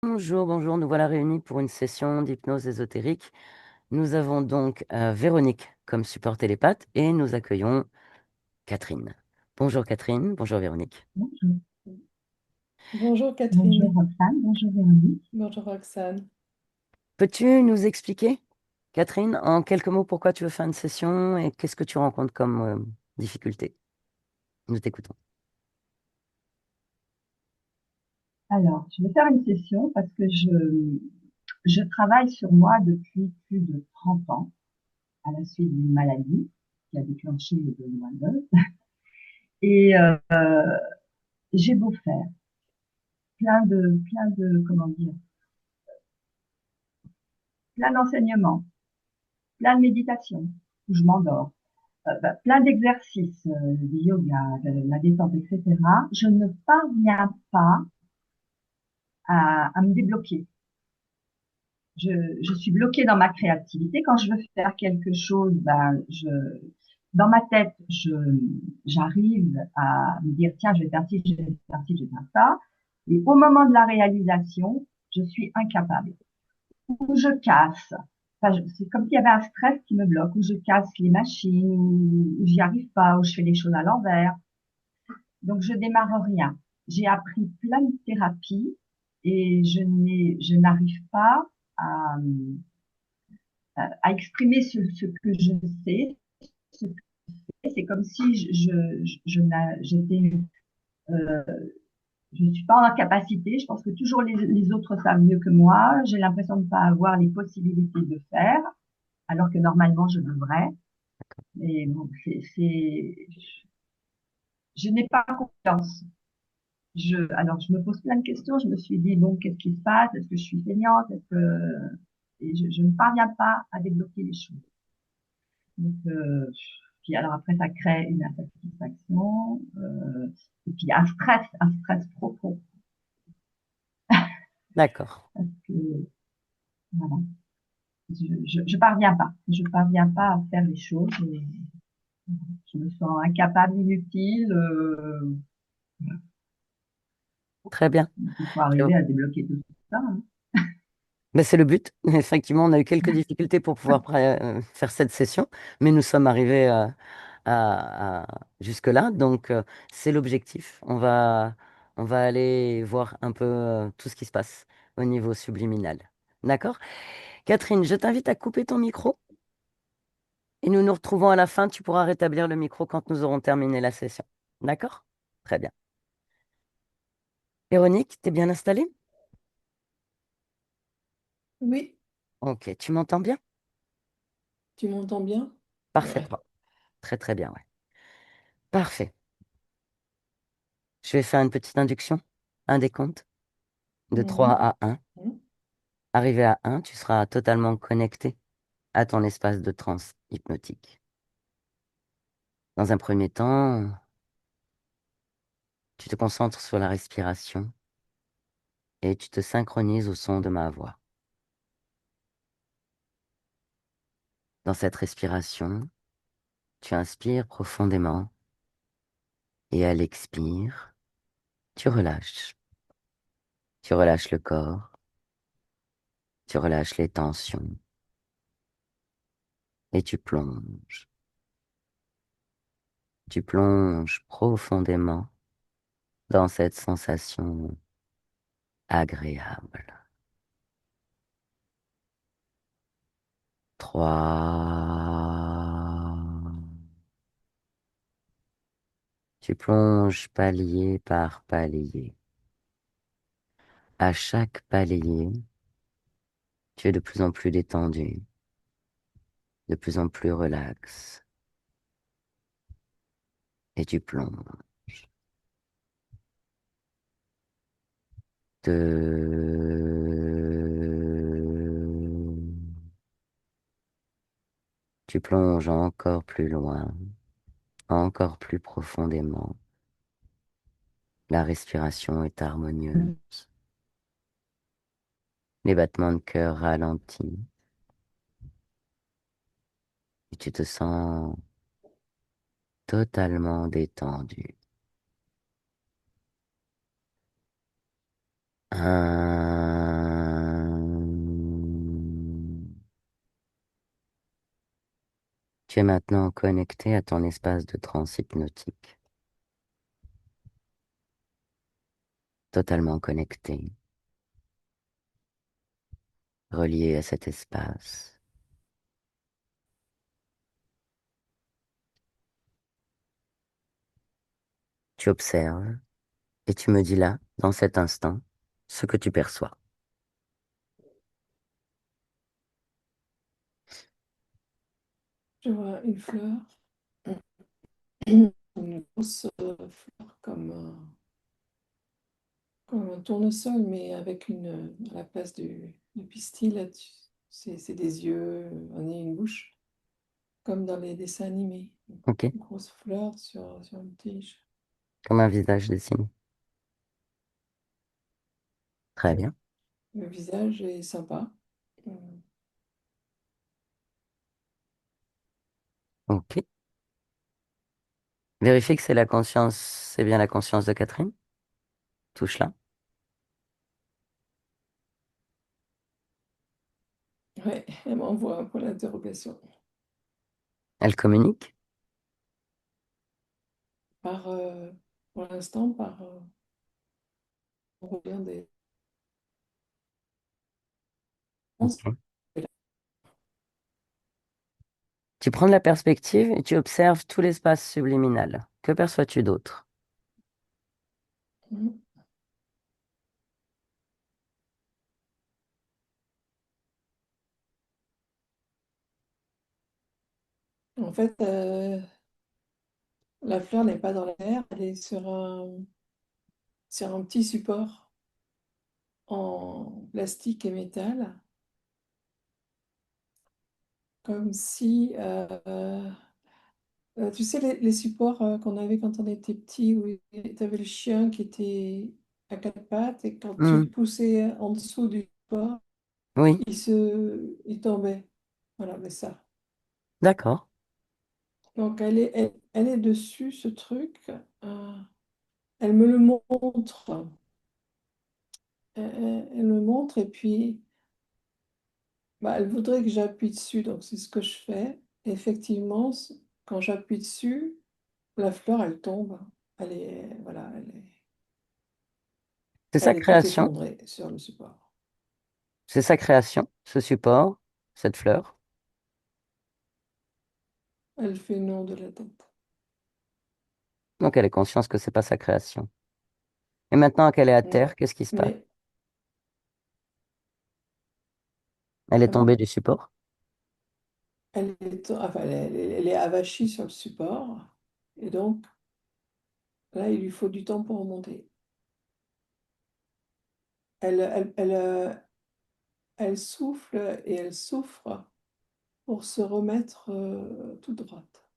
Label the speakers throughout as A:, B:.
A: Bonjour, bonjour, nous voilà réunis pour une session d'hypnose ésotérique. Nous avons donc Véronique comme support télépathe et nous accueillons Catherine. Bonjour Catherine, bonjour Véronique.
B: Bonjour.
C: Bonjour
B: Bonjour
C: Catherine.
B: Roxane, bonjour Véronique.
C: Bonjour Roxane.
A: Peux-tu nous expliquer, Catherine, en quelques mots pourquoi tu veux faire une session et qu'est-ce que tu rencontres comme difficulté? Nous t'écoutons.
B: Alors, je vais faire une session parce que je travaille sur moi depuis plus de 30 ans à la suite d'une maladie qui a déclenché le burn-out. Et j'ai beau faire comment dire, plein d'enseignements, plein de méditation, où je m'endors, plein d'exercices, du yoga, de la détente, etc. Je ne parviens pas à me débloquer. Je suis bloquée dans ma créativité. Quand je veux faire quelque chose, dans ma tête, j'arrive à me dire, tiens, je vais faire ci, je vais faire ci, je vais faire ça. Et au moment de la réalisation, je suis incapable. Ou je casse. Enfin, c'est comme s'il y avait un stress qui me bloque, ou je casse les machines, ou j'y arrive pas, ou je fais les choses à l'envers. Donc, je démarre rien. J'ai appris plein de thérapies et je n'arrive pas à, à exprimer ce que je sais. Ce que c'est comme si j'étais, euh, je ne suis pas en capacité. Je pense que toujours les autres savent mieux que moi. J'ai l'impression de ne pas avoir les possibilités de faire, alors que normalement je devrais. Et bon, je n'ai pas confiance. Alors je me pose plein de questions. Je me suis dit bon, qu'est-ce qui se passe? Est-ce que je suis feignante? Et je ne parviens pas à débloquer les choses. Donc, puis alors après, ça crée une insatisfaction, et puis un stress profond.
A: D'accord,
B: Parce que, voilà, je parviens pas à faire les choses. Et je me sens incapable, inutile.
A: très bien.
B: Il faut arriver à débloquer tout ça, hein.
A: Ben, c'est le but. Effectivement, on a eu quelques difficultés pour pouvoir faire cette session, mais nous sommes arrivés jusque-là. Donc, c'est l'objectif. On va aller voir un peu tout ce qui se passe au niveau subliminal. D'accord? Catherine, je t'invite à couper ton micro et nous nous retrouvons à la fin. Tu pourras rétablir le micro quand nous aurons terminé la session. D'accord? Très bien. Véronique, t'es bien installée?
C: Oui,
A: Ok, tu m'entends bien?
C: tu m'entends bien? Ouais.
A: Parfaitement. Très, très bien, ouais. Parfait. Je vais faire une petite induction, un décompte de 3
C: Mhm.
A: à 1. Arrivé à 1, tu seras totalement connecté à ton espace de transe hypnotique. Dans un premier temps, tu te concentres sur la respiration et tu te synchronises au son de ma voix. Dans cette respiration, tu inspires profondément et à l'expire, tu relâches. Tu relâches le corps, tu relâches les tensions et tu plonges. Tu plonges profondément dans cette sensation agréable. 3. Tu plonges palier par palier. À chaque palier, tu es de plus en plus détendu, de plus en plus relax, et tu plonges. 2. Tu plonges encore plus loin, encore plus profondément. La respiration est harmonieuse. Les battements de cœur ralentis. Et tu te sens totalement détendu. 1. Tu es maintenant connecté à ton espace de transe hypnotique, totalement connecté, relié à cet espace. Tu observes et tu me dis là, dans cet instant, ce que tu perçois.
C: Je vois une fleur, une grosse fleur comme un tournesol, mais avec à la place du pistil, là, c'est des yeux, un nez, une bouche, comme dans les dessins animés.
A: Ok?
C: Une grosse fleur sur une tige.
A: Comme un visage dessiné. Très
C: Oui.
A: bien.
C: Le visage est sympa. Euh,
A: Ok. Vérifie que c'est la conscience, c'est bien la conscience de Catherine. Touche là.
C: Ouais, elle m'envoie un point d'interrogation.
A: Elle communique.
C: Par, pour l'instant, on revient des réponses.
A: Ok. Tu prends de la perspective et tu observes tout l'espace subliminal. Que perçois-tu d'autre?
C: Mhm. En fait, la fleur n'est pas dans l'air, elle est sur un petit support en plastique et métal, comme si, tu sais, les supports qu'on avait quand on était petit, où tu avais le chien qui était à quatre pattes, et quand tu le
A: Hmm.
C: poussais en dessous du support,
A: Oui,
C: il tombait. Voilà, mais ça.
A: d'accord.
C: Donc, elle est dessus, ce truc. euh, Elle me le montre. Elle me montre et puis bah, elle voudrait que j'appuie dessus, donc c'est ce que je fais. Effectivement, quand j'appuie dessus, la fleur, elle tombe. Voilà,
A: C'est sa
C: elle est tout
A: création.
C: effondrée sur le support.
A: C'est sa création, ce support, cette fleur.
C: Elle fait non de la tête.
A: Donc elle est consciente que c'est pas sa création. Et maintenant qu'elle est à
C: Ouais.
A: terre, qu'est-ce qui se passe?
C: Mais,
A: Elle est tombée
C: comment?
A: du support.
C: Enfin, elle est avachie sur le support. Et donc, là, il lui faut du temps pour remonter. Elle, elle, elle, euh, Elle souffle et elle souffre pour se remettre toute droite.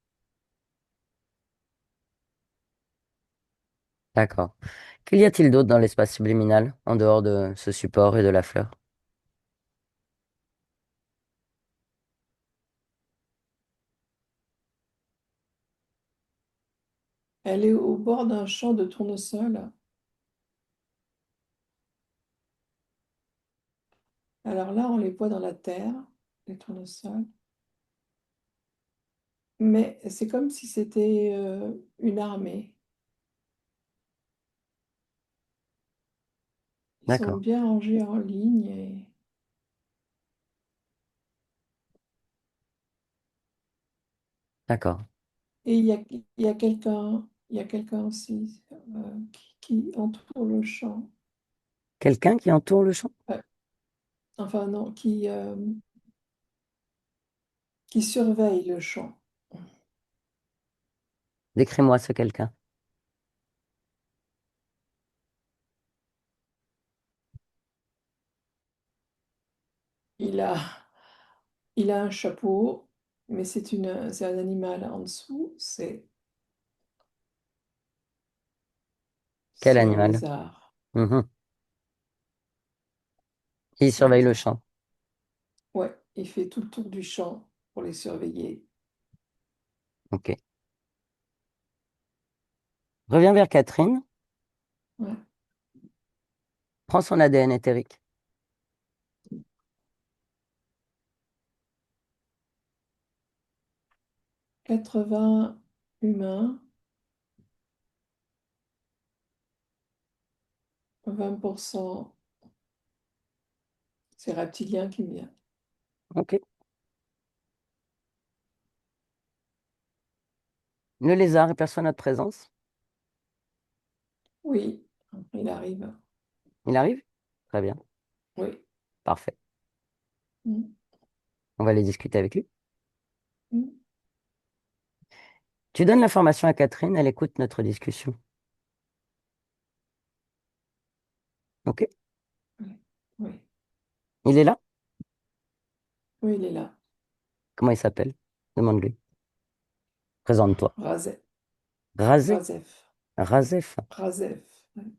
A: D'accord. Qu'y a-t-il d'autre dans l'espace subliminal, en dehors de ce support et de la fleur?
C: Elle est au bord d'un champ de tournesol. Alors là, on les voit dans la terre, les tournesols. Mais c'est comme si c'était une armée. Ils sont
A: D'accord,
C: bien rangés en ligne.
A: d'accord.
C: Et il y a quelqu'un aussi qui entoure le champ.
A: Quelqu'un qui entoure le champ?
C: Ouais. Enfin non, qui surveille le champ.
A: Décris-moi ce quelqu'un.
C: Il a, il a un chapeau, mais c'est un animal en dessous,
A: Quel
C: c'est un
A: animal?
C: lézard.
A: Mhm. Qui
C: C'est un
A: surveille le
C: lézard.
A: champ.
C: Ouais, il fait tout le tour du champ pour les surveiller.
A: Ok. Reviens vers Catherine.
C: Ouais.
A: Prends son ADN éthérique.
C: 80 humains, 20% c'est reptilien qui me vient.
A: Ok. Le lézard aperçoit notre présence.
C: Oui, il arrive.
A: Il arrive? Très bien.
C: Oui.
A: Parfait.
C: Mm,
A: On va aller discuter avec lui.
C: mm,
A: Tu donnes l'information à Catherine, elle écoute notre discussion. Ok?
C: oui, oui,
A: Il est là?
C: oui, il est là.
A: Comment il s'appelle? Demande-lui. Présente-toi.
C: Razef.
A: Razé?
C: Razef.
A: Razef.
C: Razef. Oui,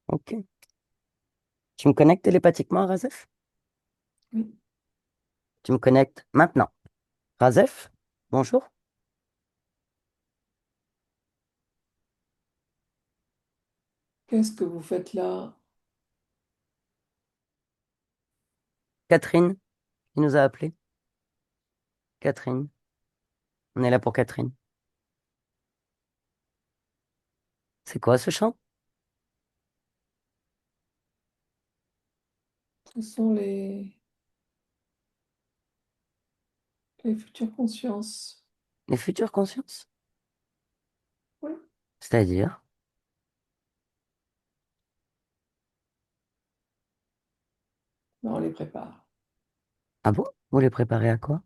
A: Ok. Tu me connectes télépathiquement à Razef?
C: oui.
A: Tu me connectes maintenant. Razef? Bonjour.
C: Qu'est-ce que vous faites là?
A: Catherine, qui nous a appelés. Catherine. On est là pour Catherine. C'est quoi ce chant?
C: Ce sont les futures consciences.
A: Les futures consciences?
C: Oui,
A: C'est-à-dire?
C: mais on les prépare
A: Ah bon? Vous les préparez à quoi?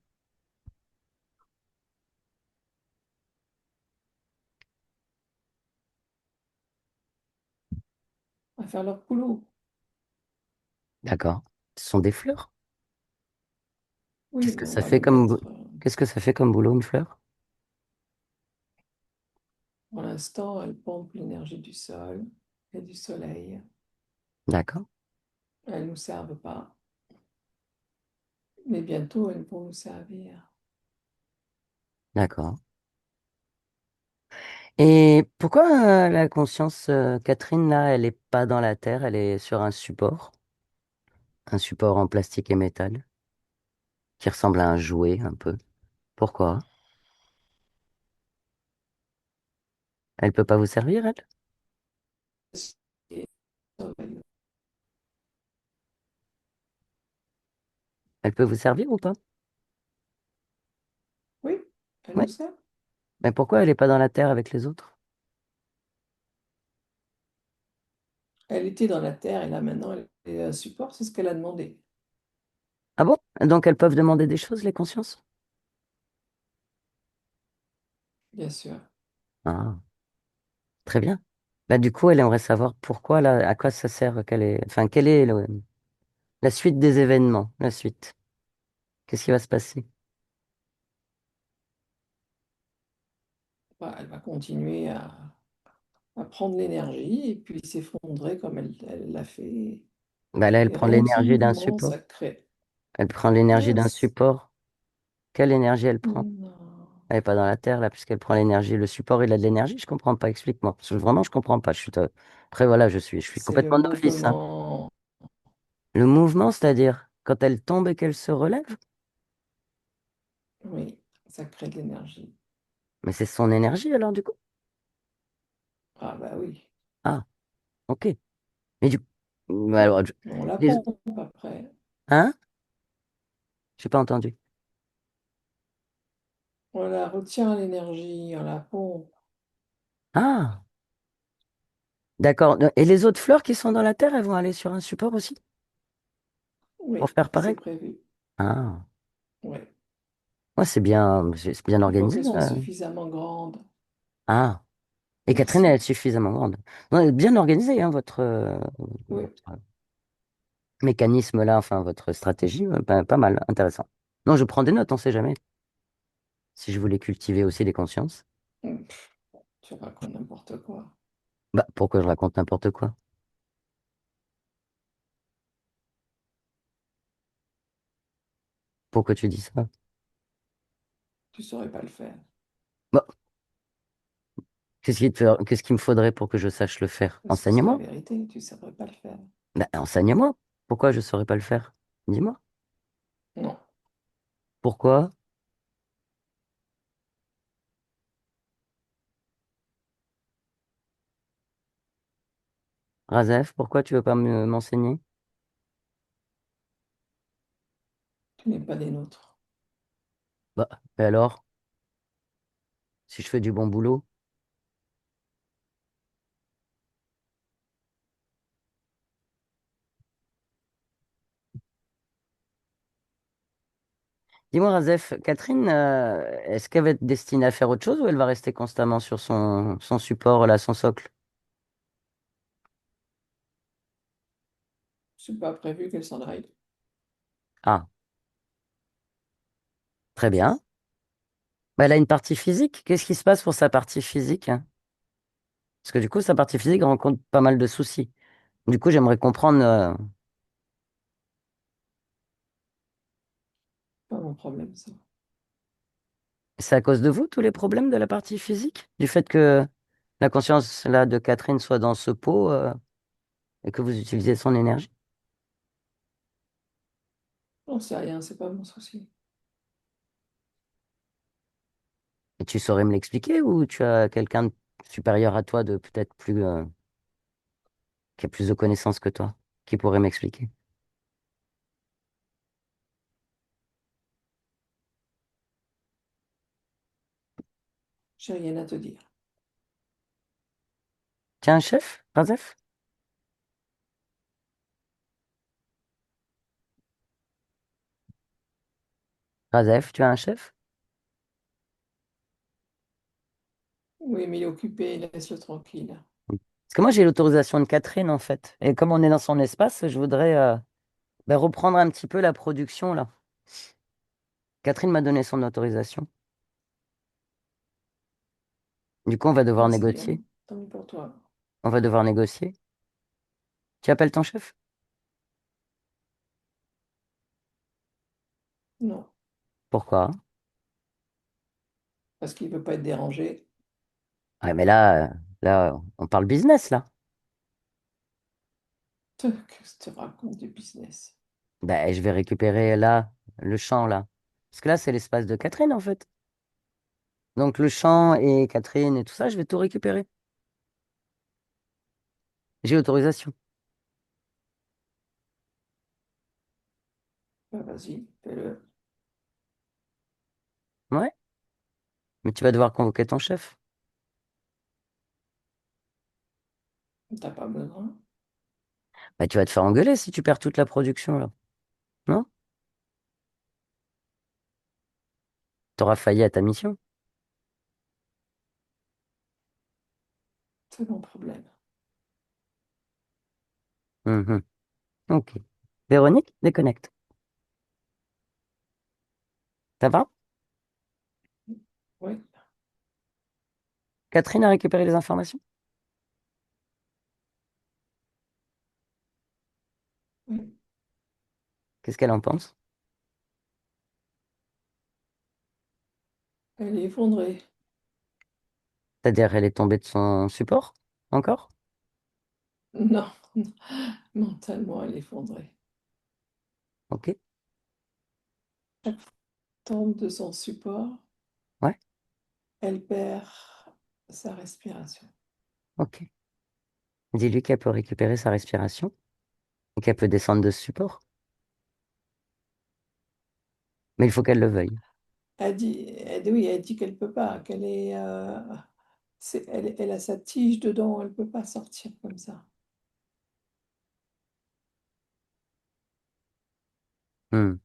C: à faire leur boulot.
A: D'accord. Ce sont des fleurs.
C: Oui,
A: Qu'est-ce
C: mais
A: que
C: on
A: ça
C: va
A: fait
C: les
A: comme
C: mettre.
A: Qu'est-ce que ça fait comme boulot, une fleur?
C: Pour l'instant, elles pompent l'énergie du sol et du soleil.
A: D'accord.
C: Elles ne nous servent pas, mais bientôt elles vont nous servir.
A: D'accord. Et pourquoi la conscience, Catherine, là, elle est pas dans la terre, elle est sur un support en plastique et métal, qui ressemble à un jouet un peu. Pourquoi? Elle peut pas vous servir, elle?
C: Et
A: Elle peut vous servir ou pas?
C: oui, elles
A: Oui.
C: nous servent.
A: Mais pourquoi elle est pas dans la terre avec les autres?
C: Elle était dans la terre et là maintenant elle est un support, c'est ce qu'elle a demandé,
A: Ah bon? Donc elles peuvent demander des choses, les consciences?
C: bien sûr.
A: Ah, très bien. Bah, du coup, elle aimerait savoir pourquoi, là, à quoi ça sert, enfin, quelle est la suite des événements, la suite. Qu'est-ce qui va se passer?
C: Bah, elle va continuer à prendre l'énergie et puis s'effondrer comme elle l'a fait.
A: Bah, là, elle
C: Et
A: prend
C: rien que ce
A: l'énergie d'un
C: mouvement, ça
A: support.
C: crée.
A: Elle prend l'énergie d'un
C: Yes.
A: support. Quelle énergie elle prend?
C: Non.
A: Elle n'est pas dans la Terre, là, puisqu'elle prend l'énergie. Le support, il a de l'énergie? Je comprends pas, explique-moi. Parce que vraiment, je comprends pas. Après, voilà, je suis
C: C'est le
A: complètement novice, hein.
C: mouvement.
A: Le mouvement, c'est-à-dire, quand elle tombe et qu'elle se relève?
C: Oui, ça crée de l'énergie.
A: Mais c'est son énergie, alors, du coup?
C: Ah bah oui.
A: Ah, ok. Mais du Mais alors,
C: On la
A: les-
C: pompe après.
A: Hein? J'ai pas entendu.
C: On la retient l'énergie, on la pompe.
A: Ah, d'accord. Et les autres fleurs qui sont dans la Terre, elles vont aller sur un support aussi, pour
C: Oui,
A: faire
C: c'est
A: pareil?
C: prévu.
A: Ah,
C: Oui.
A: ouais, c'est bien
C: Il faut
A: organisé.
C: qu'elle soit suffisamment grande.
A: Ah. Et Catherine, elle est
C: Merci.
A: suffisamment grande. Non, elle est bien organisée, hein,
C: Oui.
A: votre mécanisme là, enfin votre stratégie, pas mal, intéressant. Non, je prends des notes, on sait jamais. Si je voulais cultiver aussi des consciences.
C: Pff, tu racontes n'importe quoi.
A: Bah, pourquoi je raconte n'importe quoi? Pourquoi tu dis ça?
C: Tu saurais pas le faire.
A: Bah, qu'est-ce qu'il me faudrait pour que je sache le faire?
C: Parce que c'est la
A: Enseigne-moi.
C: vérité, tu saurais pas le faire.
A: Bah, enseigne-moi. Pourquoi je ne saurais pas le faire? Dis-moi.
C: Non.
A: Pourquoi? Razef, pourquoi tu veux pas m'enseigner?
C: Tu n'es pas des nôtres.
A: Bah, et alors, si je fais du bon boulot? Dis-moi, Razef, Catherine, est-ce qu'elle va être destinée à faire autre chose ou elle va rester constamment sur son support, là, son socle?
C: C'est pas prévu qu'elle s'en aille.
A: Ah, très bien. Bah, elle a une partie physique. Qu'est-ce qui se passe pour sa partie physique, hein? Parce que du coup, sa partie physique rencontre pas mal de soucis. Du coup, j'aimerais comprendre,
C: Pas mon problème, ça.
A: c'est à cause de vous, tous les problèmes de la partie physique? Du fait que la conscience, là, de Catherine soit dans ce pot, et que vous utilisez son énergie?
C: J'en sais rien, c'est pas mon souci.
A: Et tu saurais me l'expliquer ou tu as quelqu'un de supérieur à toi, de peut-être plus, qui a plus de connaissances que toi, qui pourrait m'expliquer?
C: J'ai rien à te dire.
A: Tu as un chef, Razef? Razef, tu as un chef?
C: Oui, mais il est occupé, laisse-le tranquille.
A: Parce que moi, j'ai l'autorisation de Catherine, en fait. Et comme on est dans son espace, je voudrais ben, reprendre un petit peu la production, là. Catherine m'a donné son autorisation. Du coup, on va devoir
C: Vas-y, hein.
A: négocier.
C: Tant mieux pour toi.
A: On va devoir négocier. Tu appelles ton chef?
C: Non,
A: Pourquoi?
C: parce qu'il veut pas être dérangé.
A: Ouais, mais là, on parle business, là.
C: Qu'est-ce que tu racontes du business?
A: Ben, je vais récupérer là, le champ, là. Parce que là, c'est l'espace de Catherine, en fait. Donc, le champ et Catherine et tout ça, je vais tout récupérer. J'ai l'autorisation.
C: Bah, vas-y, fais-le.
A: Ouais, mais tu vas devoir convoquer ton chef.
C: T'as pas besoin.
A: Bah, tu vas te faire engueuler si tu perds toute la production, là. Non? T'auras failli à ta mission.
C: C'est mon problème.
A: Mhm. Ok. Véronique, déconnecte. Ça va?
C: Oui,
A: Catherine a récupéré les informations?
C: oui.
A: Qu'est-ce qu'elle en pense?
C: Elle est effondrée.
A: C'est-à-dire, elle est tombée de son support? Encore?
C: Non, mentalement, elle est effondrée.
A: Ok.
C: Chaque fois qu'elle tombe de son support,
A: Ouais.
C: elle perd sa respiration.
A: Ok. Dis-lui qu'elle peut récupérer sa respiration et qu'elle peut descendre de ce support. Mais il faut qu'elle le veuille.
C: Oui, elle dit qu'elle peut pas, qu'elle est, elle a sa tige dedans, elle peut pas sortir comme ça.
A: Hmm.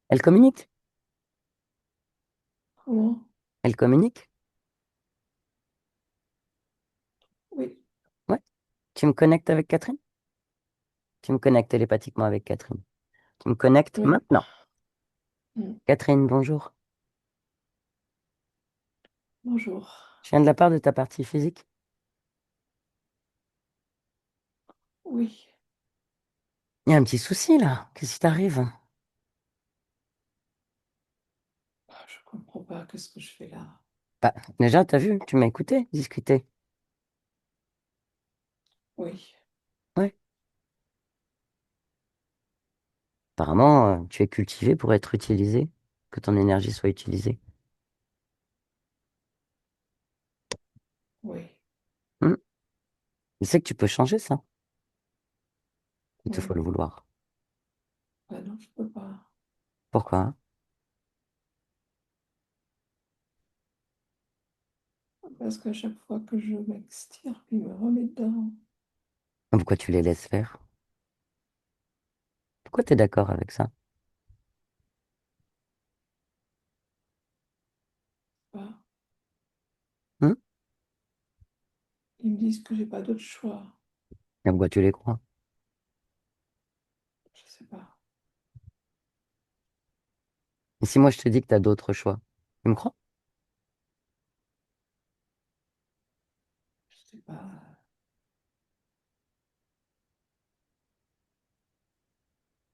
A: Elle communique?
C: Comment?
A: Elle communique?
C: Oui,
A: Ouais. Tu me connectes avec Catherine? Tu me connectes télépathiquement avec Catherine. Tu me connectes
C: oui.
A: maintenant.
C: Mm.
A: Catherine, bonjour.
C: Bonjour.
A: Je viens de la part de ta partie physique.
C: Oui,
A: Il y a un petit souci là. Qu'est-ce qui t'arrive?
C: je comprends pas, qu'est-ce que je fais là?
A: Bah, déjà, t'as vu, tu m'as écouté, discuter.
C: Oui,
A: Ouais. Apparemment, tu es cultivé pour être utilisé, que ton énergie soit utilisée.
C: oui.
A: Hmm. Je sais que tu peux changer ça. Il te faut le
C: Oui.
A: vouloir.
C: Ah non, je peux pas.
A: Pourquoi?
C: Parce qu'à chaque fois que je m'extirpe, il me remet dedans.
A: Pourquoi tu les laisses faire? Pourquoi tu es d'accord avec ça?
C: Bah,
A: Hum.
C: ils me disent que j'ai pas d'autre choix.
A: Et pourquoi tu les crois?
C: Je sais pas.
A: Et si moi je te dis que tu as d'autres choix, tu me crois?
C: Je sais pas.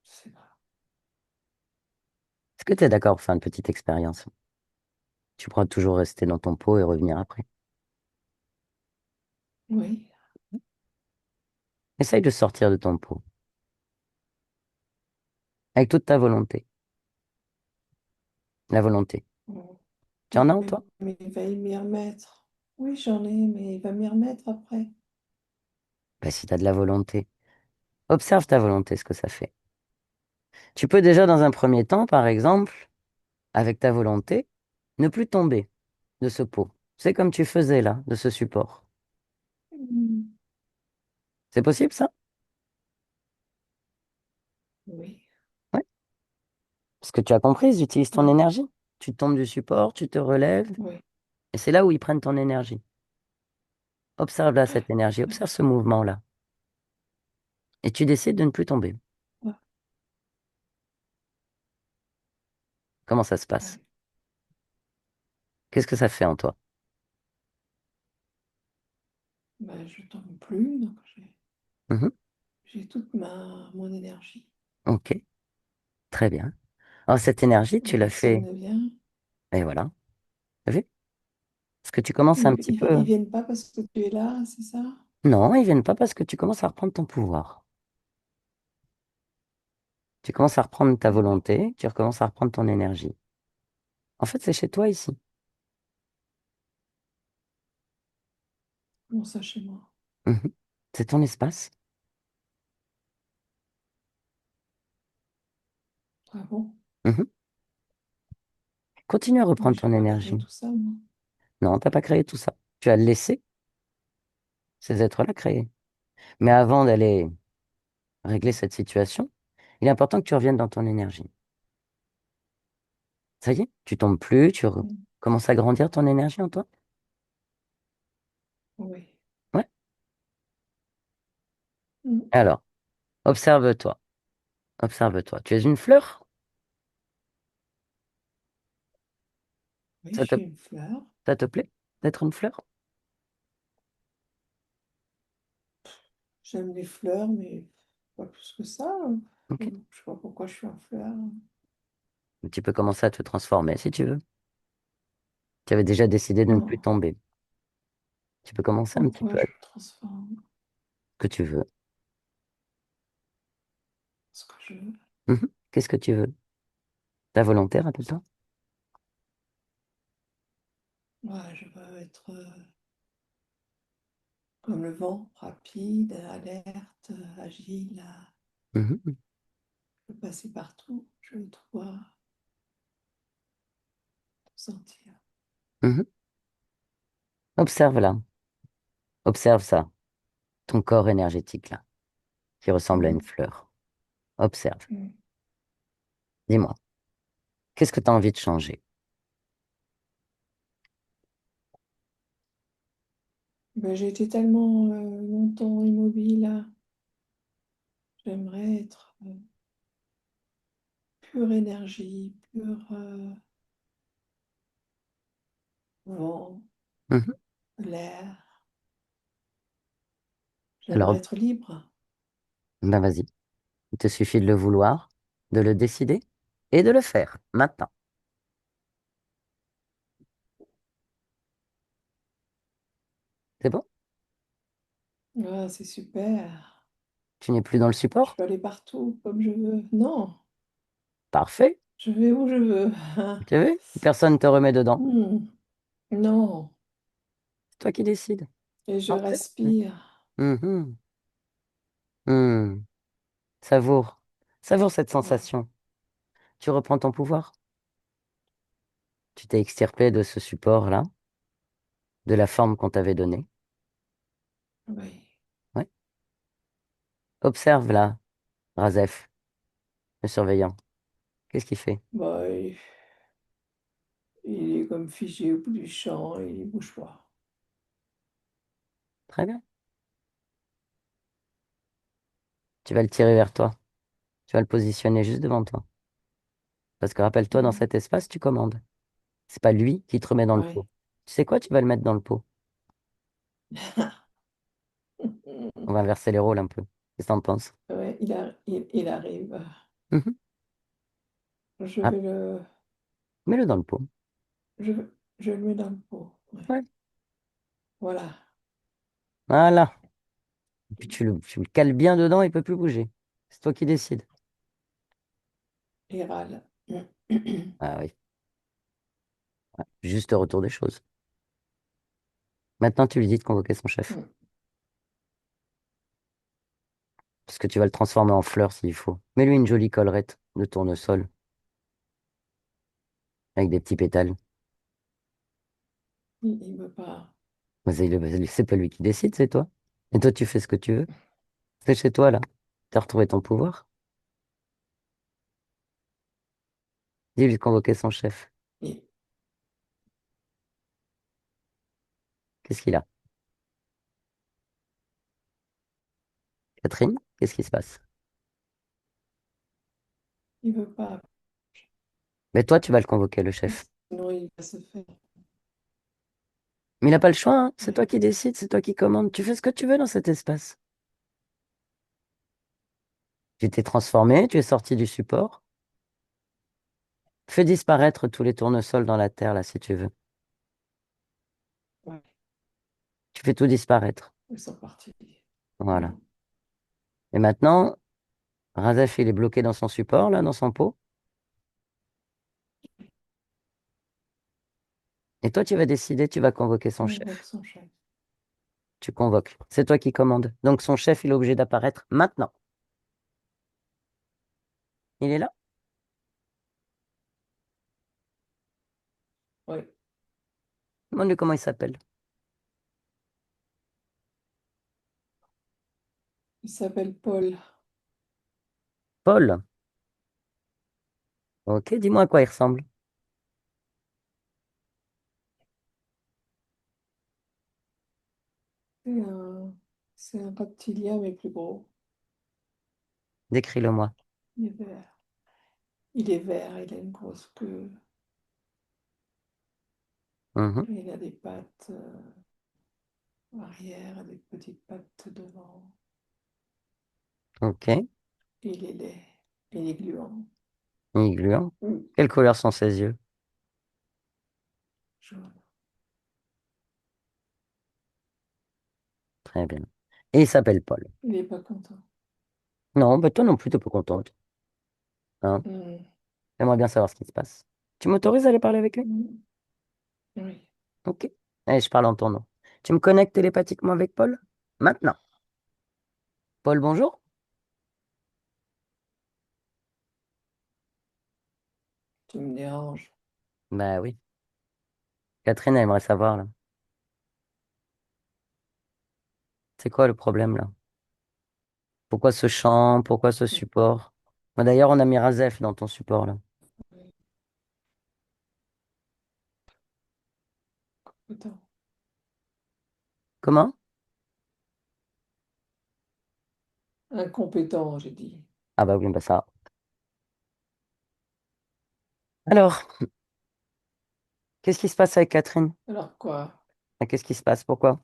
C: Je sais pas.
A: Est-ce que tu es d'accord pour faire une petite expérience? Tu pourras toujours rester dans ton pot et revenir après.
C: Oui.
A: Essaye de sortir de ton pot avec toute ta volonté. La volonté.
C: Bon.
A: Tu en as en
C: Mais,
A: toi?
C: mais il va m'y remettre. Oui, j'en ai, mais il va m'y remettre après.
A: Bah, si tu as de la volonté, observe ta volonté, ce que ça fait. Tu peux déjà, dans un premier temps, par exemple, avec ta volonté, ne plus tomber de ce pot. C'est comme tu faisais là, de ce support.
C: Mm.
A: C'est possible, ça?
C: Oui.
A: Ouais. Parce que tu as compris, ils utilisent ton
C: Mm.
A: énergie. Tu tombes du support, tu te relèves,
C: Oui.
A: et c'est là où ils prennent ton énergie. Observe là cette énergie,
C: Ouais.
A: observe ce mouvement-là. Et tu décides de ne plus tomber.
C: Ouais.
A: Comment ça se passe?
C: Ouais.
A: Qu'est-ce que ça fait en toi?
C: Ben, je tombe plus, donc
A: Mhm.
C: j'ai toute mon énergie.
A: Ok, très bien. Alors cette énergie,
C: Et
A: tu l'as
C: personne
A: fait,
C: ne vient.
A: et voilà. T'as vu? Parce que tu commences un petit peu.
C: Ils viennent pas parce que tu es là, c'est ça?
A: Non, ils viennent pas parce que tu commences à reprendre ton pouvoir. Tu commences à reprendre ta
C: Mm.
A: volonté, tu recommences à reprendre ton énergie. En fait, c'est chez toi ici.
C: Comment ça chez moi?
A: Mhm. C'est ton espace.
C: Ah bon?
A: Mhm. Continue à
C: Mais
A: reprendre
C: j'ai
A: ton
C: pas créé
A: énergie.
C: tout ça, moi.
A: Non, t'as pas créé tout ça. Tu as laissé ces êtres-là créer. Mais avant d'aller régler cette situation, il est important que tu reviennes dans ton énergie. Ça y est, tu tombes plus,
C: Mm.
A: commences à grandir ton énergie en toi.
C: Oui.
A: Ouais.
C: Mm.
A: Alors, observe-toi. Observe-toi. Tu es une fleur?
C: Oui, je
A: Ça te,
C: suis une fleur.
A: ça te plaît d'être une fleur?
C: J'aime les fleurs, mais pas plus que ça.
A: Ok.
C: Je sais pas pourquoi je suis en fleur.
A: Tu peux commencer à te transformer si tu veux. Tu avais déjà décidé de ne plus
C: Non.
A: tomber. Tu peux commencer un petit
C: Pourquoi
A: peu à
C: je
A: ce
C: me transforme?
A: que tu veux.
C: Ce que je veux.
A: Mhm. Qu'est-ce que tu veux? Ta volonté, rappelle-toi.
C: Ouais, je veux être comme le vent, rapide, alerte, agile.
A: Mhm.
C: Je veux passer partout. Je veux tout voir, tout sentir.
A: Mhm. Observe là. Observe ça. Ton corps énergétique là, qui ressemble à une
C: Mm.
A: fleur. Observe.
C: Mm.
A: Dis-moi, qu'est-ce que tu as envie de changer?
C: Ben, j'ai été tellement longtemps immobile. J'aimerais être pure énergie, pure vent,
A: Mhm.
C: l'air. J'aimerais
A: Alors,
C: être libre.
A: ben vas-y. Il te suffit de le vouloir, de le décider et de le faire maintenant. C'est bon?
C: Ah, c'est super.
A: Tu n'es plus dans le
C: Je
A: support?
C: peux aller partout comme je veux. Non,
A: Parfait.
C: je vais où je veux.
A: Tu as vu? Personne ne te remet dedans.
C: Hmm. Non,
A: C'est toi qui décides.
C: et je
A: Parfait.
C: respire.
A: Mhm. Mhm. Savoure. Savoure cette
C: Ouais,
A: sensation. Tu reprends ton pouvoir. Tu t'es extirpé de ce support-là, de la forme qu'on t'avait donnée.
C: oui.
A: Ouais. Observe là, Razef, le surveillant. Qu'est-ce qu'il fait?
C: Bah, il est comme figé au bout du champ, et il bouge pas.
A: Très bien. Tu vas le tirer vers toi. Tu vas le positionner juste devant toi. Parce que rappelle-toi, dans
C: Mhm.
A: cet espace, tu commandes. C'est pas lui qui te remet dans le
C: Ouais.
A: pot. Tu sais quoi? Tu vas le mettre dans le pot. On va inverser les rôles un peu. Qu'est-ce que t'en penses?
C: Ouais, il arrive.
A: Mhm.
C: Je
A: Ah,
C: vais le,
A: mets-le dans le pot.
C: je, je le mets dans le pot. Ouais.
A: Ouais.
C: Voilà,
A: Voilà. Et puis tu le cales bien dedans, il peut plus bouger. C'est toi qui décides.
C: il râle.
A: Ah oui. Juste retour des choses. Maintenant, tu lui dis de convoquer son chef. Parce que tu vas le transformer en fleur s'il faut. Mets-lui une jolie collerette de tournesol avec des petits pétales.
C: Il veut pas.
A: Mais c'est pas lui qui décide, c'est toi. Et toi, tu fais ce que tu veux. C'est chez toi, là. T'as retrouvé ton pouvoir. Dis-lui de convoquer son chef.
C: Il,
A: Qu'est-ce qu'il a? Catherine, qu'est-ce qui se passe?
C: il veut pas.
A: Mais toi, tu vas le convoquer, le chef.
C: Sinon, il va se faire.
A: Mais il n'a pas le choix, hein. C'est
C: Ouais.
A: toi qui décides, c'est toi qui commandes. Tu fais ce que tu veux dans cet espace. Tu t'es transformé, tu es sorti du support. Fais disparaître tous les tournesols dans la terre, là, si tu veux.
C: Ouais.
A: Tu fais tout disparaître.
C: Ils sont partis.
A: Voilà.
C: Mm.
A: Et maintenant, Razaf, il est bloqué dans son support, là, dans son pot. Et toi, tu vas décider, tu vas convoquer son
C: Convoque
A: chef.
C: son chef.
A: Tu convoques. C'est toi qui commandes. Donc, son chef, il est obligé d'apparaître maintenant. Il est là?
C: Oui.
A: Demande-lui comment il s'appelle.
C: Il s'appelle Paul.
A: Paul. Ok, dis-moi à quoi il ressemble.
C: C'est un, c'est un reptilien, mais plus gros.
A: Décris-le-moi.
C: Il est vert. Il est vert, il a une grosse queue.
A: Mhm.
C: Et il a des pattes arrière, et des petites pattes devant.
A: Ok.
C: Et il est laid. Il est gluant.
A: Il est gluant.
C: Mm.
A: Quelle couleur sont ses yeux?
C: Jaune.
A: Très bien. Et il s'appelle Paul.
C: Il n'est pas content.
A: Non, bah toi non plus, t'es pas contente. Hein?
C: Mm.
A: J'aimerais bien savoir ce qui se passe. Tu m'autorises à aller parler avec lui?
C: Mm. Oui.
A: Ok. Allez, je parle en ton nom. Tu me connectes télépathiquement avec Paul? Maintenant. Paul, bonjour?
C: Tu me déranges.
A: Bah oui. Catherine, elle aimerait savoir, là. C'est quoi le problème, là? Pourquoi ce chant? Pourquoi ce support? Bah, d'ailleurs, on a mis Razef dans ton support, là.
C: Attends.
A: Comment?
C: Incompétent, j'ai dit.
A: Ah bah oui, bah ça. Alors, qu'est-ce qui se passe avec Catherine?
C: Alors quoi?
A: Ah, qu'est-ce qui se passe? Pourquoi?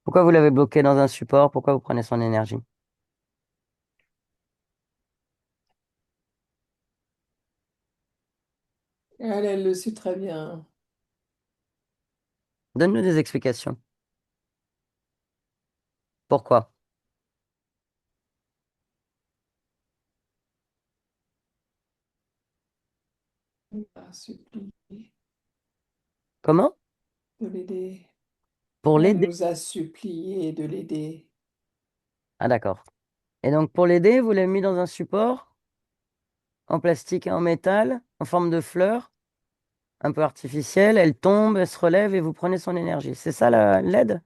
A: Pourquoi vous l'avez bloquée dans un support? Pourquoi vous prenez son énergie?
C: Elle le sait très bien.
A: Donne-nous des explications. Pourquoi?
C: Elle m'a supplié
A: Comment?
C: de l'aider.
A: Pour
C: Elle
A: l'aider?
C: nous a supplié de l'aider.
A: Ah d'accord. Et donc, pour l'aider, vous l'avez mis dans un support en plastique et en métal, en forme de fleur, un peu artificielle. Elle tombe, elle se relève et vous prenez son énergie. C'est ça l'aide?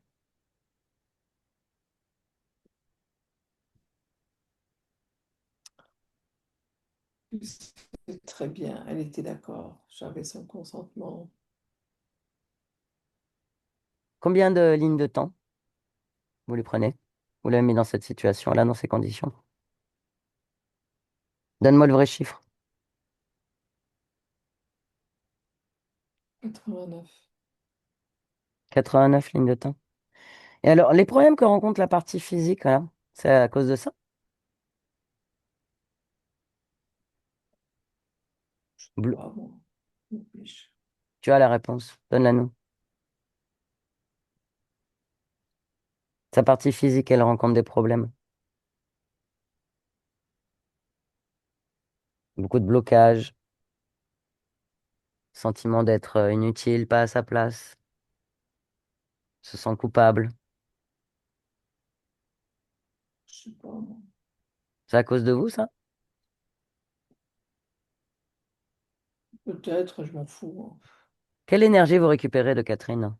C: C'est très bien, elle était d'accord, j'avais son consentement.
A: Combien de lignes de temps vous lui prenez? Vous l'avez mis dans cette situation-là, dans ces conditions? Donne-moi le vrai chiffre.
C: 89.
A: 89 lignes de temps. Et alors, les problèmes que rencontre la partie physique, là, c'est à cause de ça? Bleu.
C: Ah bon, n'empêche.
A: Tu as la réponse. Donne-la nous. Sa partie physique, elle rencontre des problèmes. Beaucoup de blocages, sentiment d'être inutile, pas à sa place, se sent coupable.
C: Je sais pas, moi.
A: C'est à cause de vous, ça?
C: Peut-être, je m'en fous, hein.
A: Quelle énergie vous récupérez de Catherine?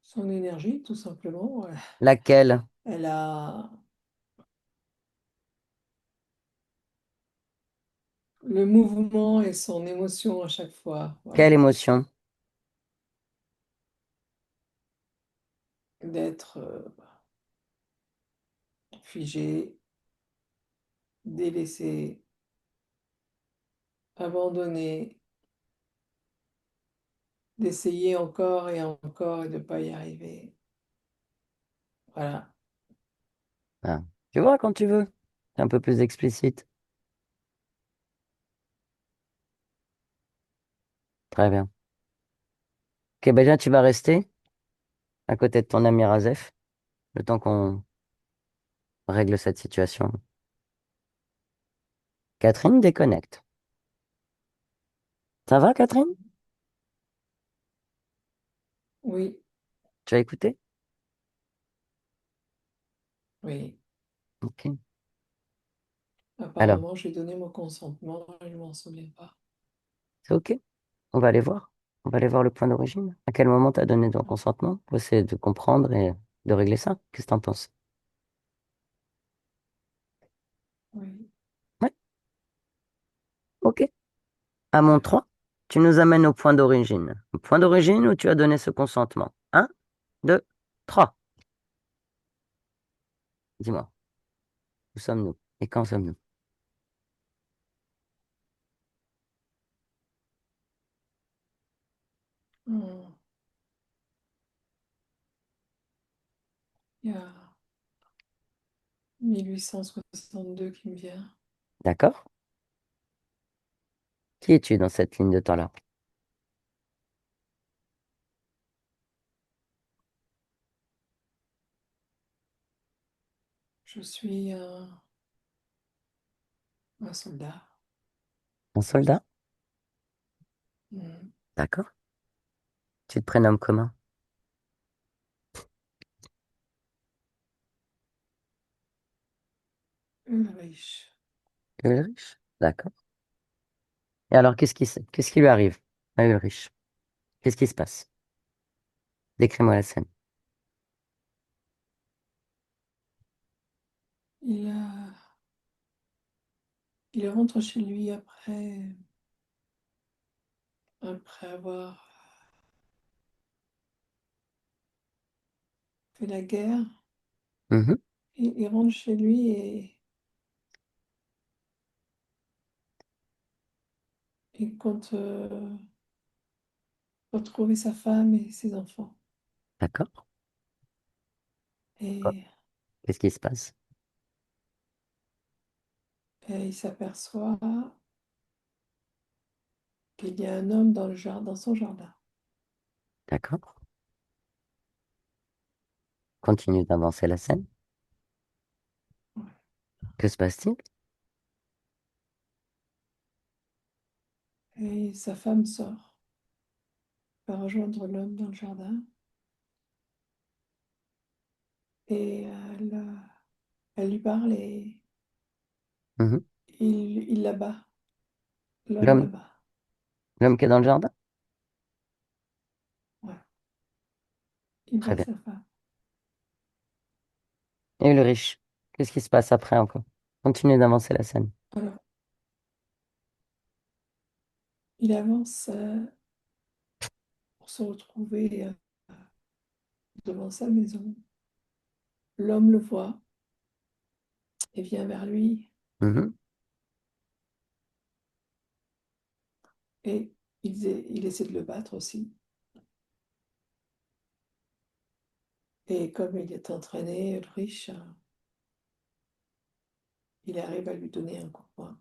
C: Son énergie, tout simplement. Ouais.
A: Laquelle?
C: Elle a le mouvement et son émotion à chaque fois.
A: Quelle
C: Voilà.
A: émotion?
C: D'être figé, délaissé, abandonné, d'essayer encore et de ne pas y arriver. Voilà.
A: Ah. Tu vois quand tu veux. C'est un peu plus explicite. Très bien. Ok, ben là, tu vas rester à côté de ton ami Razef, le temps qu'on règle cette situation. Catherine déconnecte. Ça va, Catherine?
C: Oui,
A: Tu as écouté?
C: oui.
A: Ok. Alors,
C: Apparemment, j'ai donné mon consentement, je ne m'en souviens pas.
A: c'est ok. On va aller voir. On va aller voir le point d'origine. À quel moment tu as donné ton consentement pour essayer de comprendre et de régler ça? Qu'est-ce que t'en penses?
C: Oui.
A: Ouais, ok. À mon 3, tu nous amènes au point d'origine. Au point d'origine où tu as donné ce consentement. Un, 2, 3. Dis-moi, où sommes-nous et quand sommes-nous?
C: Hmm. Il y a 1862 qui me vient.
A: D'accord? Qui es-tu dans cette ligne de temps-là?
C: Je suis un soldat.
A: Un soldat?
C: Hmm.
A: D'accord? Tu te prénommes comment?
C: Ulrich.
A: Ulrich? D'accord. Et alors, qu'est-ce qui lui arrive à Ulrich? Qu'est-ce qui se passe? Décris-moi la scène.
C: Il, il rentre chez lui après avoir fait la guerre.
A: Mhm.
C: Il rentre chez lui et il compte retrouver sa femme et ses enfants.
A: D'accord.
C: Et,
A: Qu'est-ce qui se passe?
C: et il s'aperçoit qu'il y a un homme dans le jardin, dans son jardin.
A: D'accord. Continue d'avancer la scène. Que se passe-t-il?
C: Et sa femme sort, va rejoindre l'homme dans le jardin. et elle lui parle et
A: Mhm.
C: il la bat, l'homme la
A: L'homme,
C: bat.
A: l'homme qui est dans le jardin?
C: Ouais, il
A: Très
C: bat
A: bien.
C: sa femme.
A: Et le riche, qu'est-ce qui se passe après encore? Continuez d'avancer la scène.
C: Alors, il avance pour se retrouver devant sa maison. L'homme le voit et vient vers lui
A: Mhm.
C: et il essaie de le battre aussi. Et comme il est entraîné, le riche, il arrive à lui donner un coup de poing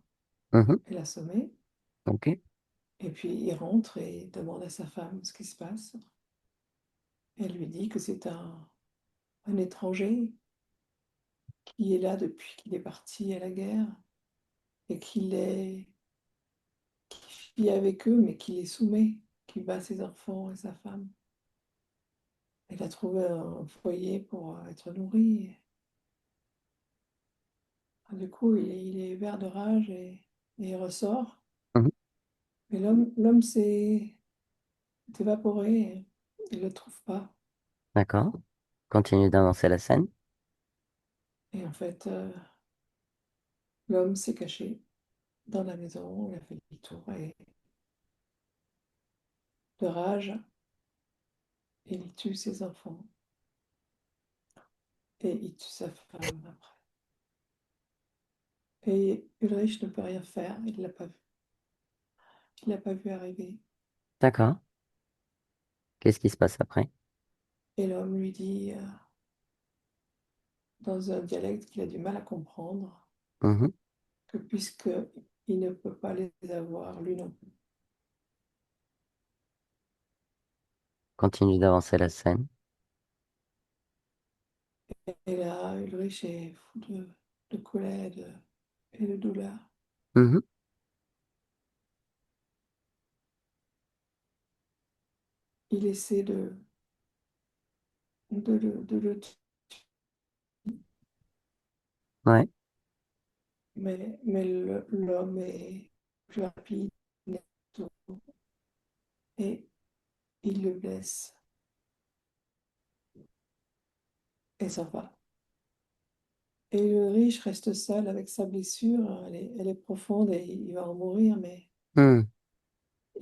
A: Mhm.
C: et l'assommer.
A: Ok.
C: Et puis il rentre et demande à sa femme ce qui se passe. Elle lui dit que c'est un étranger qui est là depuis qu'il est parti à la guerre et qui vit avec eux, mais qui les soumet, qui bat ses enfants et sa femme. Elle a trouvé un foyer pour être nourri. Du coup, il est vert de rage et il ressort.
A: Mhm.
C: Mais l'homme s'est évaporé. Il ne le trouve pas.
A: D'accord. Continue d'avancer la scène.
C: Et en fait, l'homme s'est caché dans la maison. Il a fait le tour et de rage, il tue ses enfants et il tue sa femme après. Et Ulrich ne peut rien faire. Il ne l'a pas vu. Il l'a pas vu arriver.
A: D'accord. Qu'est-ce qui se passe après?
C: Et l'homme lui dit, dans un dialecte qu'il a du mal à comprendre,
A: Mhm.
C: que puisque il ne peut pas les avoir, lui non plus.
A: Continue d'avancer la scène.
C: Et là, Ulrich est fou de colère et de douleur.
A: Mhm.
C: Il essaie de le tuer,
A: Ouais.
C: mais l'homme est plus rapide et il le blesse et s'en va. Et Ulrich reste seul avec sa blessure. Elle est profonde et il va en mourir, mais
A: Hmm.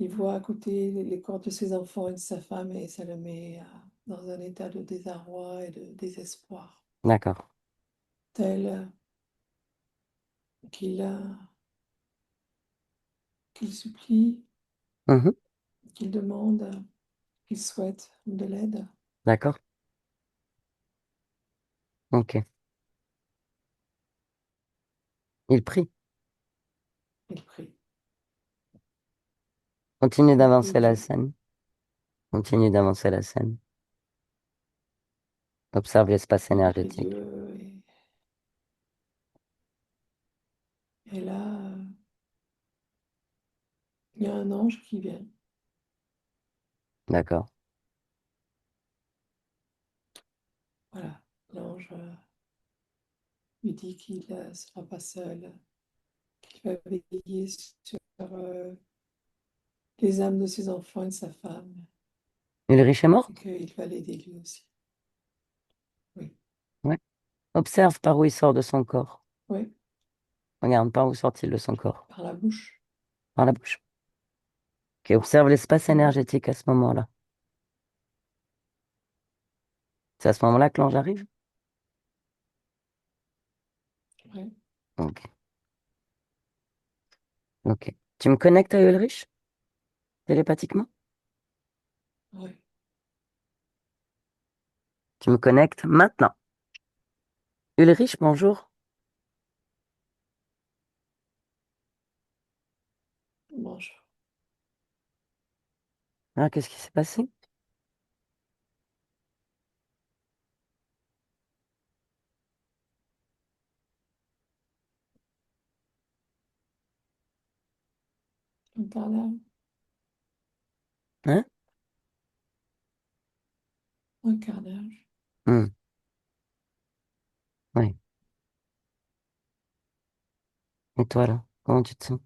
C: il voit à côté les corps de ses enfants et de sa femme et ça le met dans un état de désarroi et de désespoir,
A: D'accord.
C: tel qu'il qu'il supplie,
A: Mhm.
C: qu'il demande, qu'il souhaite de l'aide.
A: D'accord. Ok. Il prie.
C: Il prie,
A: Continue
C: il prie
A: d'avancer la
C: Dieu,
A: scène. Continue d'avancer la scène. Observe l'espace
C: il prie
A: énergétique.
C: Dieu et là, il y a un ange qui vient.
A: D'accord.
C: Voilà, l'ange lui dit qu'il ne sera pas seul, qu'il va veiller sur les âmes de ses enfants et de sa femme,
A: Ulrich est mort?
C: et qu'il va l'aider lui aussi. Oui,
A: Ouais. Observe par où il sort de son corps.
C: oui,
A: Regarde par où sort-il de son corps.
C: par la bouche.
A: Par la bouche. Ok. Observe l'espace
C: Mhm.
A: énergétique à ce moment-là. C'est à ce moment-là que l'ange arrive?
C: Ouais,
A: Ok. Ok. Tu me connectes à Ulrich télépathiquement?
C: ouais,
A: Tu me connectes maintenant. Ulrich, bonjour.
C: mange.
A: Ah, qu'est-ce qui s'est passé?
C: Un carnage,
A: Hein?
C: un carnage.
A: Hmm. Et toi, là, comment tu te sens?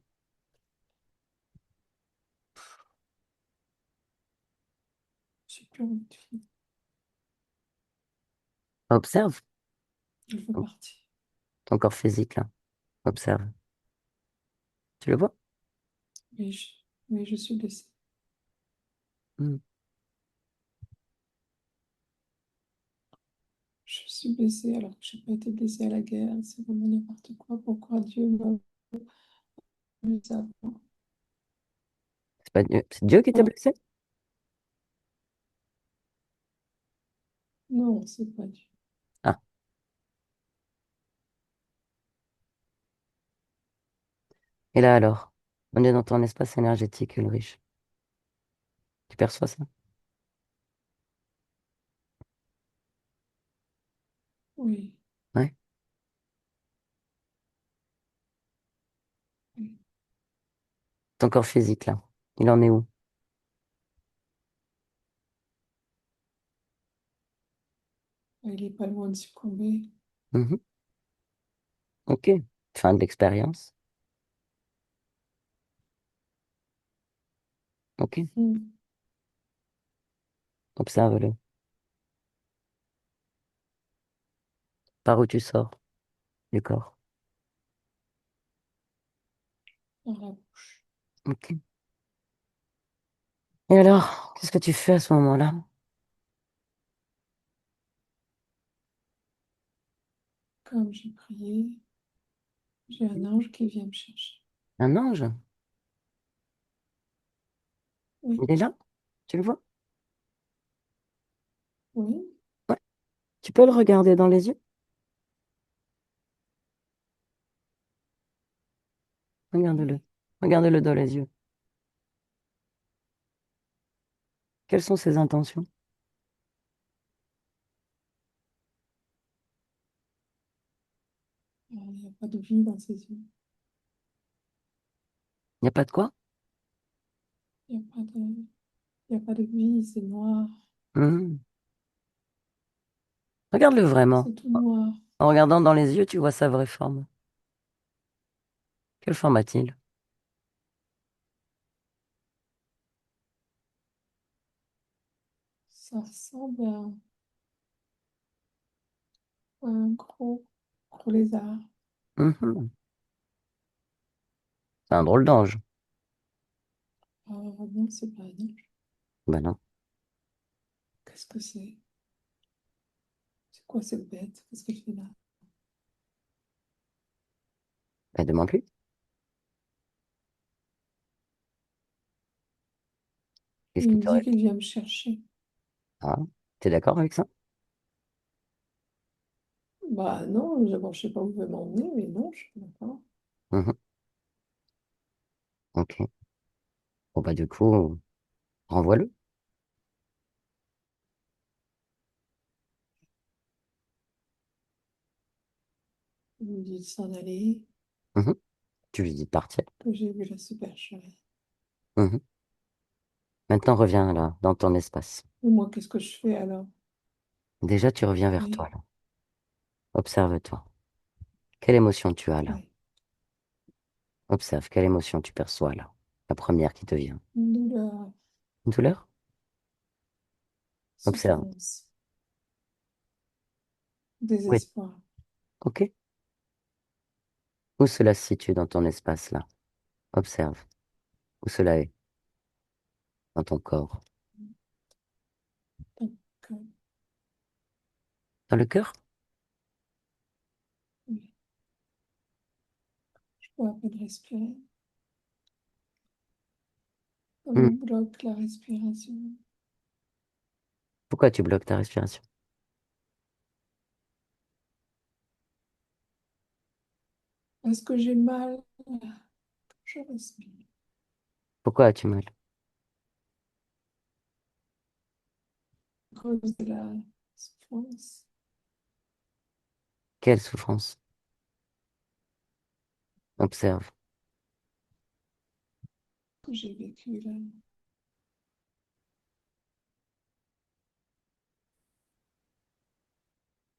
C: J'ai plus envie de finir.
A: Observe
C: Je veux partir.
A: ton corps physique, là. Observe. Tu le vois?
C: Oui, oui, je suis blessée.
A: Hmm.
C: Je suis blessée alors que je n'ai pas été blessée à la guerre. C'est vraiment n'importe quoi. Pourquoi Dieu m'a mis ça?
A: C'est pas Dieu, c'est Dieu qui t'a
C: Ah,
A: blessé?
C: non, c'est pas Dieu.
A: Ah, et là alors, on est dans ton espace énergétique, Ulrich. Tu perçois ça?
C: Oui,
A: Ouais.
C: oui.
A: Ton corps physique, là, il en est où?
C: Il est pas loin de succomber.
A: Mhm. Ok. Fin de l'expérience. Ok.
C: Hmm.
A: Observe-le. Par où tu sors du corps.
C: Dans la bouche.
A: Ok. Et alors, qu'est-ce que tu fais à ce moment-là?
C: Comme j'ai prié, j'ai un ange qui vient me chercher.
A: Un ange?
C: Oui,
A: Il est là? Tu le vois?
C: oui,
A: Ouais. Tu peux le regarder dans les yeux? Regarde-le.
C: oui.
A: Regarde-le dans les yeux. Quelles sont ses intentions?
C: Il n'y a pas de vie dans ses yeux.
A: Il n'y a pas de quoi?
C: Il n'y a pas de, il y a pas de vie, c'est noir.
A: Mhm. Regarde-le vraiment.
C: C'est tout noir.
A: En regardant dans les yeux, tu vois sa vraie forme. Quelle forme a-t-il?
C: Ça ressemble à un gros lézard.
A: Mhm. C'est un drôle d'ange.
C: Non, c'est pas un ange.
A: Ben non.
C: Qu'est-ce que c'est? C'est quoi cette bête? Qu'est-ce qu'elle fait là?
A: Ben demande-lui. Qu'est-ce
C: Il
A: qu'il
C: me
A: te
C: dit
A: répond?
C: qu'il vient me chercher.
A: Ah, t'es d'accord avec ça?
C: Bah non, bon, je sais pas où il veut m'emmener, mais non, je suis pas d'accord.
A: Mhm. Ok. Bon, bah, du coup, renvoie-le.
C: Il me dit de s'en aller,
A: Mhm. Tu lui dis de partir.
C: que j'ai vu la supercherie.
A: Mhm. Maintenant, reviens là, dans ton espace.
C: Et moi, qu'est-ce que je fais alors?
A: Déjà, tu reviens vers toi,
C: Oui,
A: là. Observe-toi. Quelle émotion tu as là?
C: oui.
A: Observe, quelle émotion tu perçois là? La première qui te vient.
C: Une douleur,
A: Une douleur? Observe.
C: souffrance,
A: Oui.
C: désespoir.
A: Ok. Où cela se situe dans ton espace là? Observe. Où cela est dans ton corps?
C: Donc,
A: Dans le cœur?
C: oui, je peux à peine respirer. Ça
A: Hmm.
C: me bloque la respiration.
A: Pourquoi tu bloques ta respiration?
C: Est-ce que j'ai mal quand je respire?
A: Pourquoi as-tu mal?
C: À cause de la souffrance
A: Quelle souffrance? Observe.
C: que j'ai vécue là.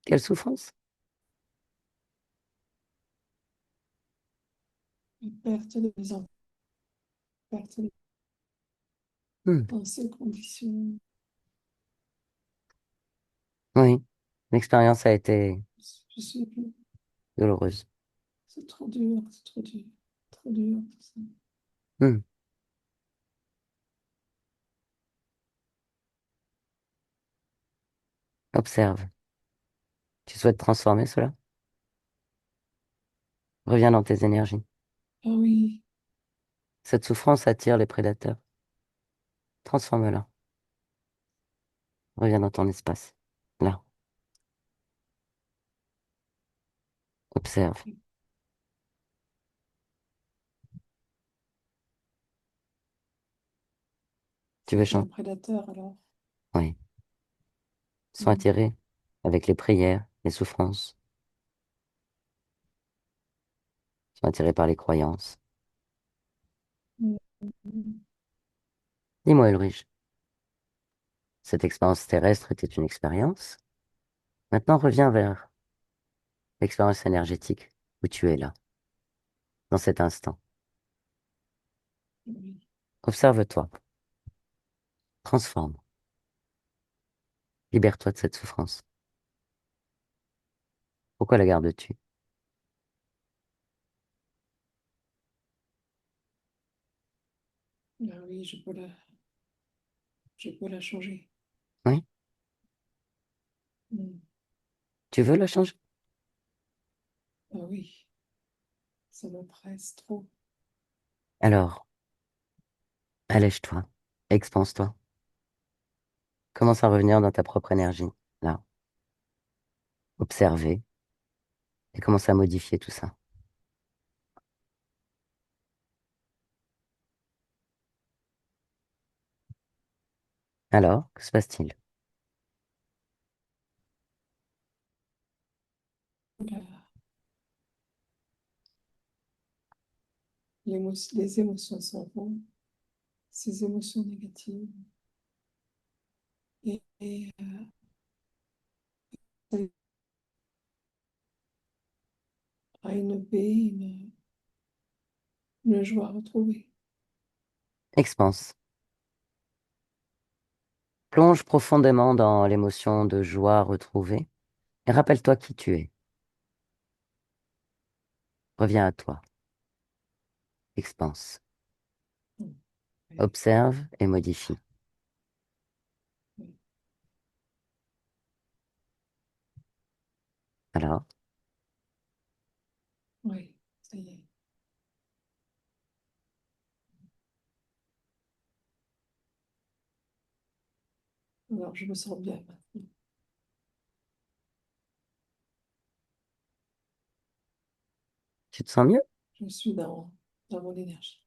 A: Quelle souffrance?
C: la perte de mes enfants, perte
A: Hmm.
C: dans ces conditions.
A: Oui, l'expérience a été
C: Je suis,
A: douloureuse.
C: c'est trop dur, c'est trop dur tout ça.
A: Hmm. Observe. Tu souhaites transformer cela? Reviens dans tes énergies.
C: Ah oui,
A: Cette souffrance attire les prédateurs. Transforme-la. Reviens dans ton espace. Là. Observe. Tu veux
C: c'était un
A: chanter?
C: prédateur alors.
A: Oui. Ils sont
C: Mm.
A: attirés avec les prières, les souffrances. Ils sont attirés par les croyances.
C: Mm. Mm.
A: Dis-moi, Ulrich, cette expérience terrestre était une expérience. Maintenant, reviens vers l'expérience énergétique où tu es là, dans cet instant.
C: Oui.
A: Observe-toi. Transforme. Libère-toi de cette souffrance. Pourquoi la gardes-tu?
C: Ah oui, je peux la changer.
A: Oui?
C: Mm.
A: Tu veux la changer?
C: Ah oui, ça me presse trop.
A: Alors, allège-toi. Expanse-toi. Commence à revenir dans ta propre énergie. Là. Observer. Et commence à modifier tout ça. Alors, que se passe-t-il?
C: Les émotions s'en vont, ces émotions négatives. Ça a une paix, une joie retrouvée.
A: Expanse. Plonge profondément dans l'émotion de joie retrouvée et rappelle-toi qui tu es. Reviens à toi. Expanse.
C: Mm. Oui,
A: Observe et modifie.
C: oui,
A: Alors,
C: oui, ça y est. Alors, je me sens bien maintenant.
A: tu te sens mieux?
C: Je suis dans mon énergie.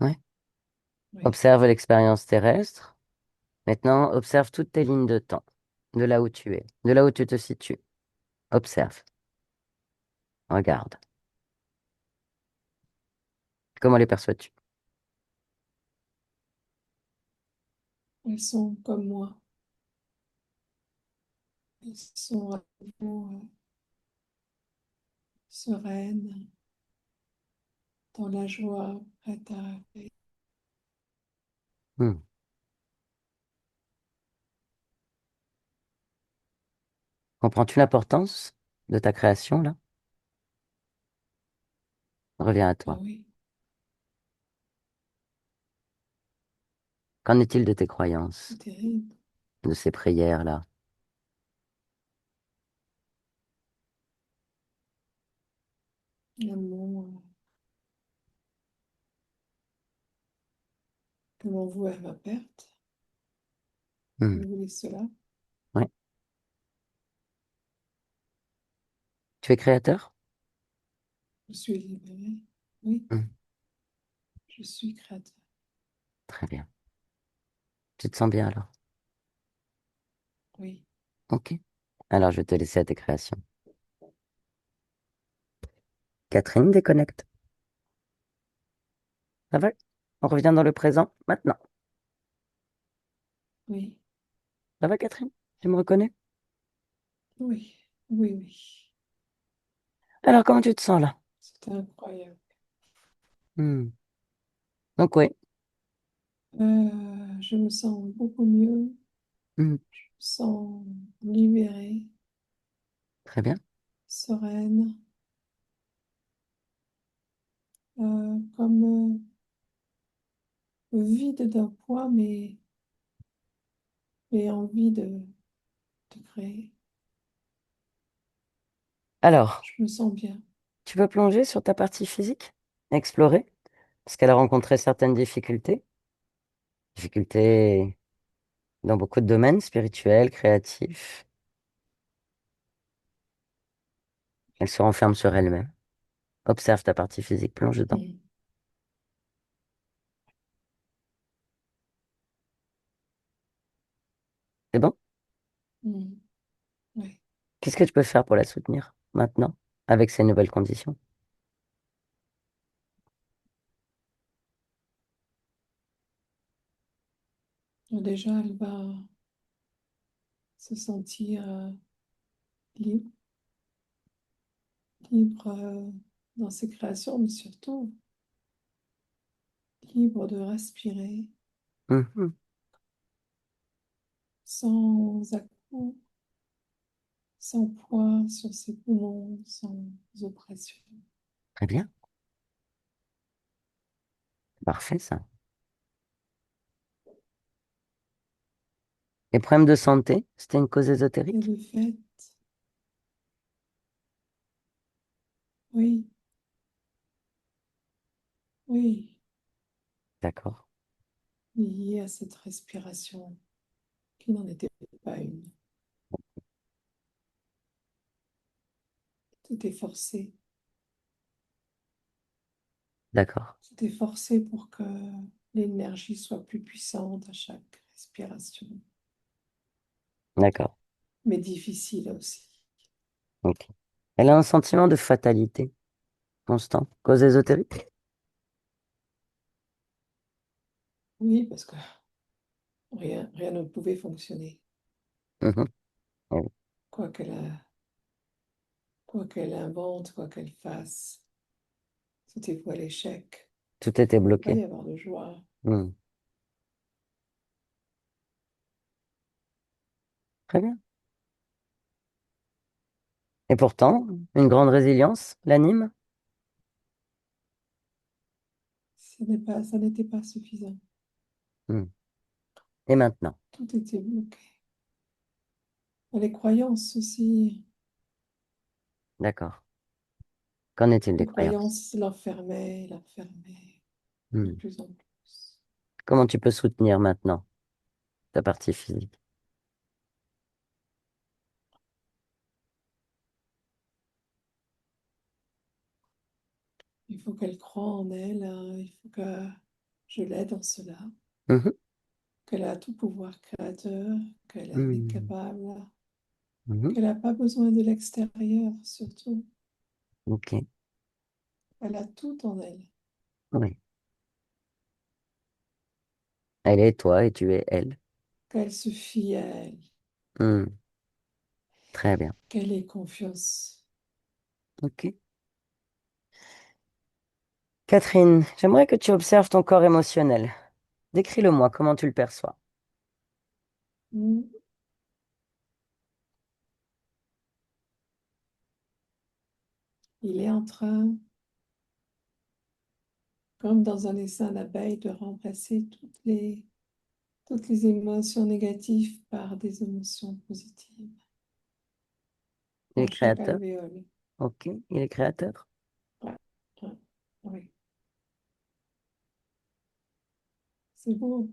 A: Ouais.
C: Oui,
A: Observe l'expérience terrestre. Maintenant, observe toutes tes lignes de temps, de là où tu es, de là où tu te situes. Observe. Regarde. Comment les perçois-tu?
C: elles sont comme moi. Elles sont à nouveau sereines, dans la joie, prêtes à...
A: Hmm. Comprends-tu l'importance de ta création, là? Reviens à
C: Ah
A: toi.
C: oui,
A: Qu'en est-il de tes
C: c'est
A: croyances,
C: terrible.
A: de ces prières-là?
C: Elles m'ont voué à ma perte.
A: Hmm.
C: Elles voulaient cela.
A: Ouais. Tu es créateur?
C: Je suis libérée. Oui,
A: Hmm.
C: je suis créateur.
A: Très bien. Tu te sens bien alors?
C: Oui,
A: Ok. Alors, je vais te laisser à tes créations. Catherine, déconnecte. Ça va? On revient dans le présent maintenant.
C: oui,
A: Ça va, Catherine? Tu me reconnais?
C: oui, oui, oui.
A: Alors, comment tu te sens là?
C: C'est incroyable.
A: Hmm. Donc oui.
C: Je me sens beaucoup mieux,
A: Hmm.
C: je me sens libérée,
A: Très bien.
C: sereine, comme vide d'un poids, mais envie de créer.
A: Alors,
C: Je me sens bien.
A: tu peux plonger sur ta partie physique, explorer, parce qu'elle a rencontré certaines difficultés. Difficultés dans beaucoup de domaines, spirituels, créatifs. Elle se renferme sur elle-même. Observe ta partie physique, plonge dedans.
C: Mm.
A: C'est bon?
C: Mm. Ouais.
A: Qu'est-ce que tu peux faire pour la soutenir maintenant, avec ces nouvelles conditions?
C: Déjà, elle va se sentir libre, libre dans ses créations, mais surtout libre de respirer
A: Mhm.
C: sans à-coups, sans poids sur ses poumons, sans oppression.
A: Très bien. Parfait, ça. Les problèmes de santé, c'était une cause
C: Et
A: ésotérique?
C: le fait, oui, oui,
A: D'accord.
C: lié à cette respiration qui n'en était pas une. Tout est forcé.
A: D'accord.
C: Tout est forcé pour que l'énergie soit plus puissante à chaque respiration,
A: D'accord.
C: mais difficile aussi.
A: Ok. Elle a un sentiment de fatalité constant. Cause ésotérique?
C: Oui, parce que rien ne pouvait fonctionner.
A: Mhm. Oui.
C: Quoi quoi qu'elle invente, quoi qu'elle fasse, tout est voué à l'échec.
A: Tout était
C: Il ne peut pas
A: bloqué.
C: y avoir de joie.
A: Hmm. Très bien. Et pourtant, une grande résilience l'anime?
C: Ça n'était pas suffisant.
A: Hmm. Et maintenant?
C: Tout était bloqué. Les croyances aussi,
A: D'accord. Qu'en est-il des
C: les
A: croyances?
C: croyances l'enfermaient de
A: Hmm.
C: plus en plus.
A: Comment tu peux soutenir maintenant ta partie physique?
C: Il faut qu'elle croie en elle, hein. Il faut que je l'aide en cela,
A: Mhm.
C: qu'elle a tout pouvoir créateur, qu'elle en est
A: Hmm.
C: capable,
A: Mhm.
C: qu'elle n'a pas besoin de l'extérieur surtout.
A: Ok.
C: Elle a tout en elle,
A: Oui. Elle est toi et tu es elle.
C: qu'elle se fie à elle,
A: Hmm. Très bien.
C: qu'elle ait confiance.
A: Ok. Catherine, j'aimerais que tu observes ton corps émotionnel. Décris-le-moi, comment tu le perçois.
C: Mm. Il est en train, comme dans un essaim d'abeilles, de remplacer toutes les émotions négatives par des émotions positives
A: Il est
C: dans chaque
A: créateur.
C: alvéole.
A: Ok. Il est créateur.
C: Ouais, ouais, oui, c'est beau.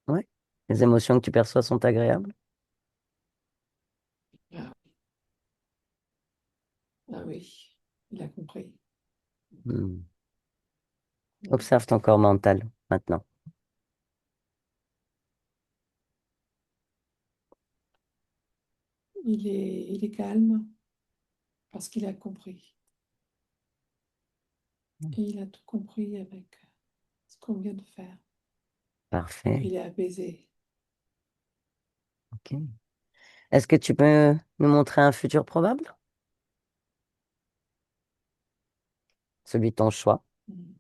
A: Ouais. Les émotions que tu perçois sont agréables.
C: Ah, ah oui, il a compris.
A: Hmm.
C: Mm.
A: Observe ton corps mental maintenant.
C: Il est calme parce qu'il a compris. Et il a tout compris avec ce qu'on vient de faire. Donc
A: Parfait.
C: il est apaisé.
A: Ok. Est-ce que tu peux nous montrer un futur probable? Celui de ton choix.
C: Mm.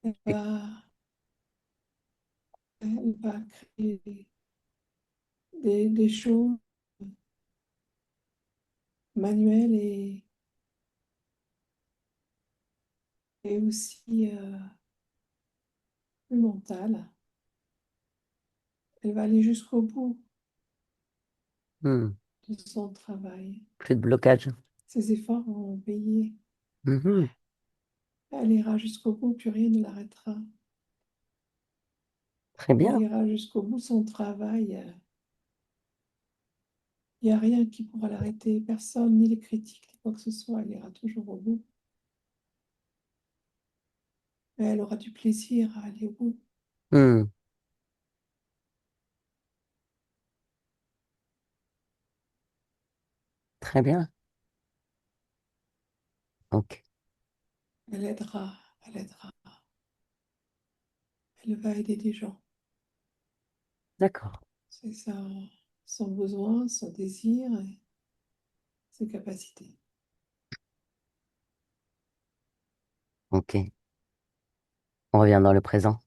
C: Elle
A: Et-
C: va, elle va créer des choses manuelles et aussi plus mentales. Elle va aller jusqu'au bout
A: Hmm.
C: de son travail.
A: Plus de blocage.
C: Ses efforts vont payer.
A: Mhm.
C: Elle ira jusqu'au bout, plus rien ne l'arrêtera.
A: Très
C: Elle
A: bien.
C: ira jusqu'au bout de son travail. Il n'y a rien qui pourra l'arrêter, personne, ni les critiques, ni quoi que ce soit. Elle ira toujours au bout. Et elle aura du plaisir à aller au bout.
A: Hmm. Très bien. Ok.
C: Elle aidera, elle aidera. Elle va aider des gens.
A: D'accord.
C: C'est ça, son besoin, son désir et ses capacités.
A: Ok. On revient dans le présent.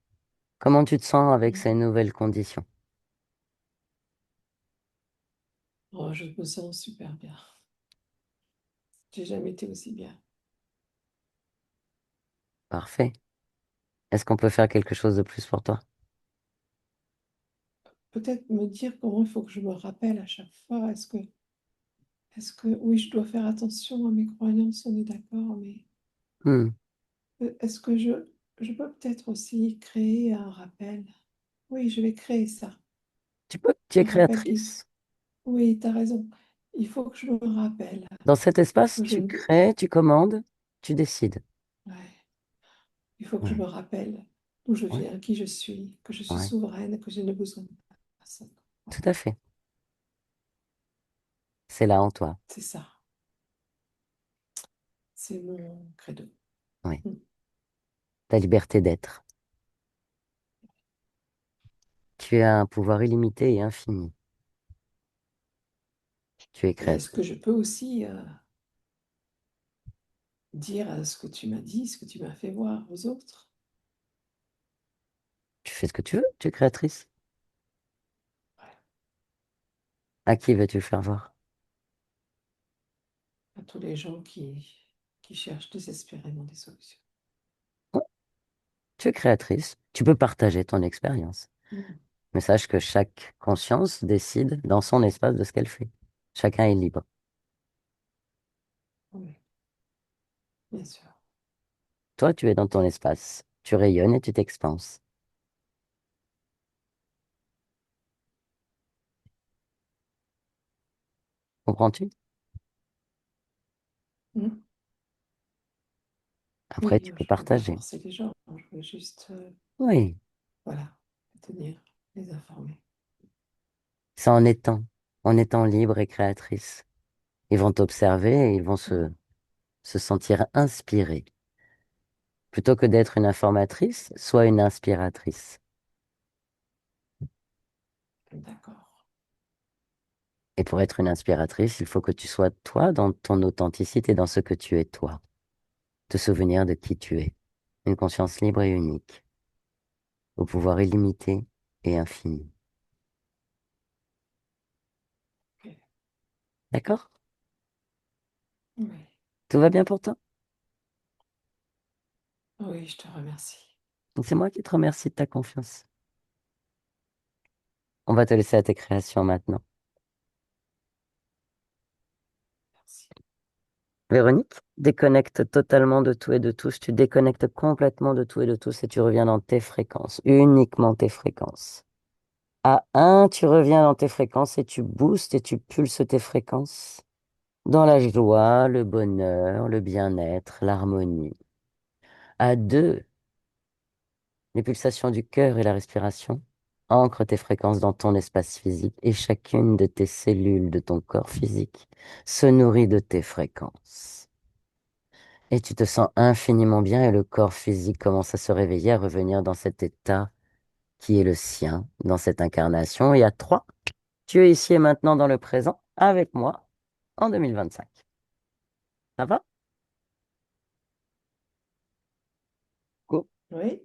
A: Comment tu te sens avec
C: Mm.
A: ces nouvelles conditions?
C: Oh, je me sens super bien. J'ai jamais été aussi bien.
A: Parfait. Est-ce qu'on peut faire quelque chose de plus pour toi?
C: Peut-être me dire comment il faut que je me rappelle à chaque fois. Oui, je dois faire attention à mes croyances, on est d'accord, mais
A: Hmm.
C: est-ce que je peux peut-être aussi créer un rappel? Oui, je vais créer ça.
A: Tu es
C: Un rappel qui...
A: créatrice.
C: Oui, tu as raison. Il faut que je me rappelle
A: Dans cet espace,
C: que je
A: tu
C: ne...
A: crées, tu commandes, tu décides.
C: Ouais. Il faut que je me
A: Ouais.
C: rappelle d'où je
A: Ouais.
C: viens, qui je suis, que je suis
A: Ouais.
C: souveraine, que je n'ai besoin de personne.
A: Tout à fait. C'est là en toi.
C: C'est ça. C'est mon credo.
A: Oui.
C: Mm.
A: Ta liberté d'être. Tu as un pouvoir illimité et infini. Tu es
C: Et est-ce que
A: créatrice.
C: je peux aussi dire ce que tu m'as dit, ce que tu m'as fait voir aux autres?
A: Tu fais ce que tu veux. Tu es créatrice.
C: Ouais.
A: À qui veux-tu le faire voir?
C: À tous les gens qui cherchent désespérément des solutions.
A: Ouais. Tu es créatrice. Tu peux partager ton expérience.
C: Mm.
A: Mais sache que chaque conscience décide dans son espace de ce qu'elle fait. Chacun est libre.
C: Oui, bien sûr.
A: Toi, tu es dans ton espace. Tu rayonnes et tu t'expanses. Comprends-tu?
C: Mm.
A: Après,
C: Oui,
A: tu peux
C: je ne peux pas
A: partager.
C: forcer les gens. Je veux juste,
A: Oui,
C: voilà, les tenir, les informer.
A: c'est en étant libre et créatrice. Ils vont t'observer et ils vont se sentir inspirés. Plutôt que d'être une informatrice, sois une inspiratrice.
C: D'accord.
A: Et pour être une inspiratrice, il faut que tu sois toi dans ton authenticité, dans ce que tu es toi. Te souvenir de qui tu es. Une conscience libre et unique, au pouvoir illimité et infini.
C: Ok.
A: D'accord?
C: Oui.
A: Tout va bien pour toi?
C: Oui, je te remercie.
A: C'est moi qui te remercie de ta confiance. On va te laisser à tes créations maintenant.
C: Merci.
A: Véronique, déconnecte totalement de tout et de tous. Tu déconnectes complètement de tout et de tous et tu reviens dans tes fréquences, uniquement tes fréquences. À un, tu reviens dans tes fréquences et tu boostes et tu pulses tes fréquences dans la joie, le bonheur, le bien-être, l'harmonie. À 2, les pulsations du cœur et la respiration ancrent tes fréquences dans ton espace physique et chacune de tes cellules de ton corps physique se nourrit de tes fréquences. Et tu te sens infiniment bien et le corps physique commence à se réveiller, à revenir dans cet état qui est le sien, dans cette incarnation. Et à 3, tu es ici et maintenant dans le présent avec moi en 2025. Ça va? Go.
C: Oui.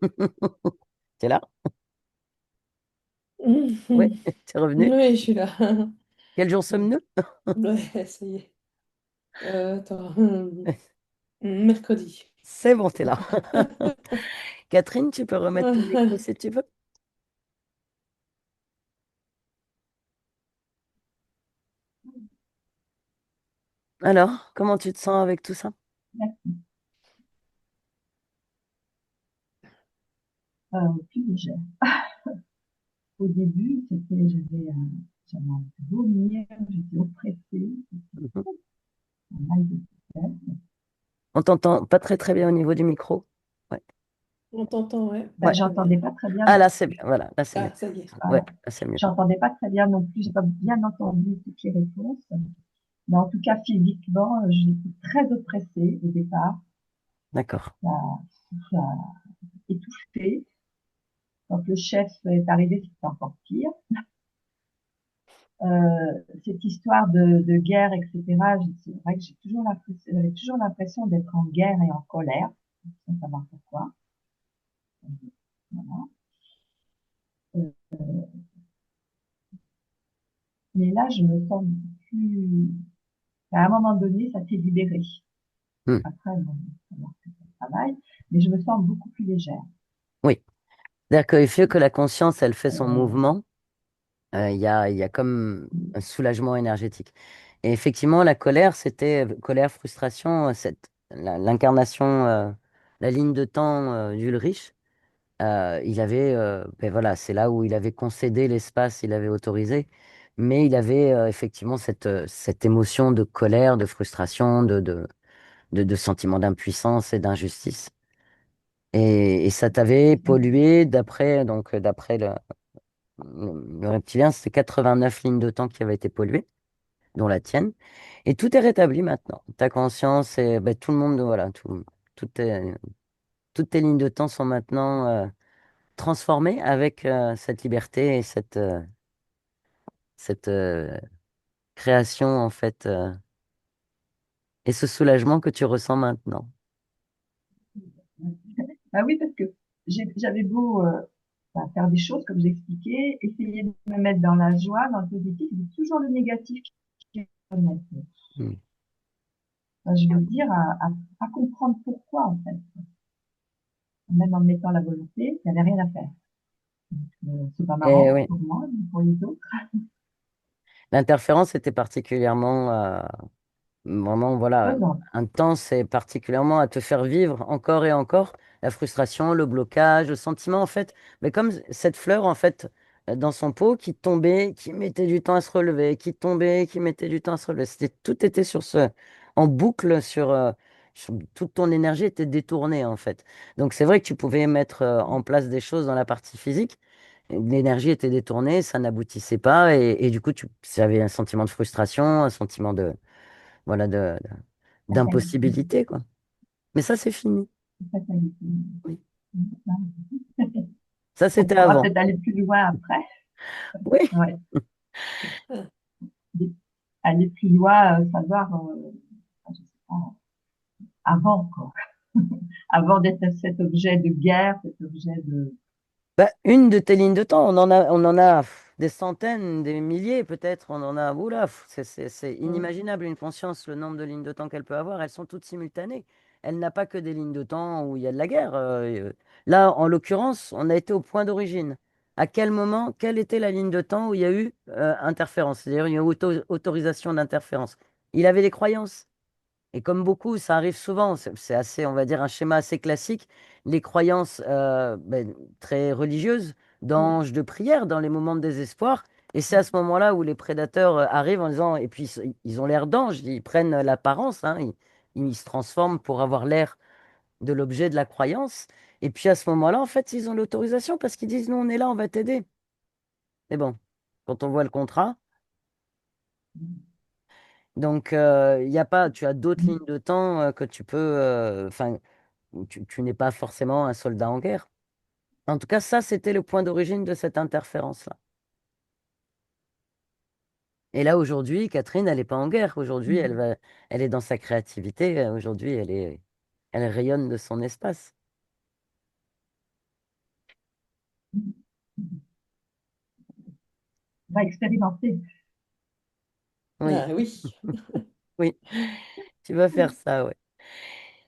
A: Tu es là? Oui, tu es revenu.
C: Oui, je suis là.
A: Quel jour sommes-nous?
C: Ouais, ça y est. Attends. Mercredi.
A: C'est bon, tu es là. Catherine, tu peux remettre ton micro si tu veux. Alors, comment tu te sens avec tout ça?
B: Plus légère. Au début, j'avais envie de vomir, j'étais oppressée,
A: Mhm.
B: un mal de tête.
A: On t'entend pas très très bien au niveau du micro. Ouais.
C: On t'entend, ouais,
B: Ben,
A: Ouais.
C: pas
B: j'entendais
C: bien.
B: pas très bien
A: Ah
B: non
A: là, c'est
B: plus.
A: bien. Voilà, là, c'est mieux.
C: Ah, ça y est.
A: Ouais,
B: Voilà.
A: là, c'est mieux.
B: J'entendais pas très bien non plus, j'ai pas bien entendu toutes les réponses. Mais en tout cas, physiquement, j'étais très oppressée au départ.
A: D'accord.
B: Ça étouffé. Quand le chef est arrivé, c'était encore pire. Cette histoire de guerre, etc., c'est vrai que j'avais toujours l'impression d'être en guerre et en colère, sans savoir pourquoi. Voilà. Euh, mais là, je me sens plus. À un moment donné, ça s'est libéré.
A: Hmm.
B: Après, bon, ça va, c'est un travail, mais je me sens beaucoup plus légère.
A: Oui. C'est-à-dire qu'il faut que la conscience, elle fait son
B: Euh,
A: mouvement. Il y a comme un soulagement énergétique. Et effectivement, la colère, c'était colère, frustration, l'incarnation, la ligne de temps d'Ulrich. Il avait, ben voilà, c'est là où il avait concédé l'espace, il avait autorisé, mais il avait effectivement cette émotion de colère, de frustration, de sentiment d'impuissance et d'injustice. Et ça t'avait pollué d'après le reptilien, c'était 89 lignes de temps qui avaient été polluées, dont la tienne. Et tout est rétabli maintenant. Ta conscience et ben, tout le monde, voilà, tout est- toutes tes lignes de temps sont maintenant transformées avec cette liberté et cette création, en fait, et ce soulagement que tu ressens maintenant.
B: ah oui, parce que j'avais beau faire des choses, comme j'expliquais, essayer de me mettre dans la joie, dans le positif, c'est toujours le négatif qui revenait.
A: Mm.
B: Enfin, je veux dire, à comprendre pourquoi, en fait. Même en mettant la volonté, il n'y avait rien à faire. C'est pas
A: Et
B: marrant
A: oui,
B: pour moi, ni pour les autres.
A: l'interférence était particulièrement vraiment,
B: Ouais,
A: voilà,
B: non.
A: intense et particulièrement à te faire vivre encore et encore la frustration, le blocage, le sentiment, en fait. Mais comme cette fleur, en fait, dans son pot qui tombait, qui mettait du temps à se relever, qui tombait, qui mettait du temps à se relever. Tout était en boucle toute ton énergie était détournée, en fait. Donc, c'est vrai que tu pouvais mettre en place des choses dans la partie physique. L'énergie était détournée, ça n'aboutissait pas, et du coup, tu avais un sentiment de frustration, un sentiment voilà, d'impossibilité, quoi. Mais ça, c'est fini. Oui. Ça,
B: On
A: c'était
B: pourra
A: avant.
B: peut-être aller plus loin après.
A: Oui.
B: Ouais. Aller plus loin, savoir, je sais pas, avant, quoi. Avant d'être cet objet de guerre, cet objet de,
A: Bah, une de tes lignes de temps, on en a des centaines, des milliers peut-être. On en a, oula, c'est inimaginable une conscience, le nombre de lignes de temps qu'elle peut avoir. Elles sont toutes simultanées. Elle n'a pas que des lignes de temps où il y a de la guerre. Là, en l'occurrence, on a été au point d'origine. À quel moment, quelle était la ligne de temps où il y a eu interférence, c'est-à-dire une autorisation d'interférence? Il avait des croyances. Et comme beaucoup, ça arrive souvent, c'est assez, on va dire, un schéma assez classique, les croyances ben, très religieuses, d'anges, de prière, dans les moments de désespoir. Et c'est à ce moment-là où les prédateurs arrivent en disant, et puis ils ont l'air d'anges, ils prennent l'apparence, hein, ils se transforment pour avoir l'air de l'objet de la croyance. Et puis à ce moment-là, en fait, ils ont l'autorisation parce qu'ils disent, nous, on est là, on va t'aider. Mais bon, quand on voit le contrat, donc il y a pas, tu as d'autres lignes de temps que tu peux, enfin, tu n'es pas forcément un soldat en guerre. En tout cas, ça, c'était le point d'origine de cette interférence-là. Et là, aujourd'hui, Catherine, elle n'est pas en guerre. Aujourd'hui, elle est dans sa créativité. Aujourd'hui, elle rayonne de son espace.
B: On va expérimenter.
A: Oui,
C: Ah oui.
A: oui, tu vas faire ça, ouais.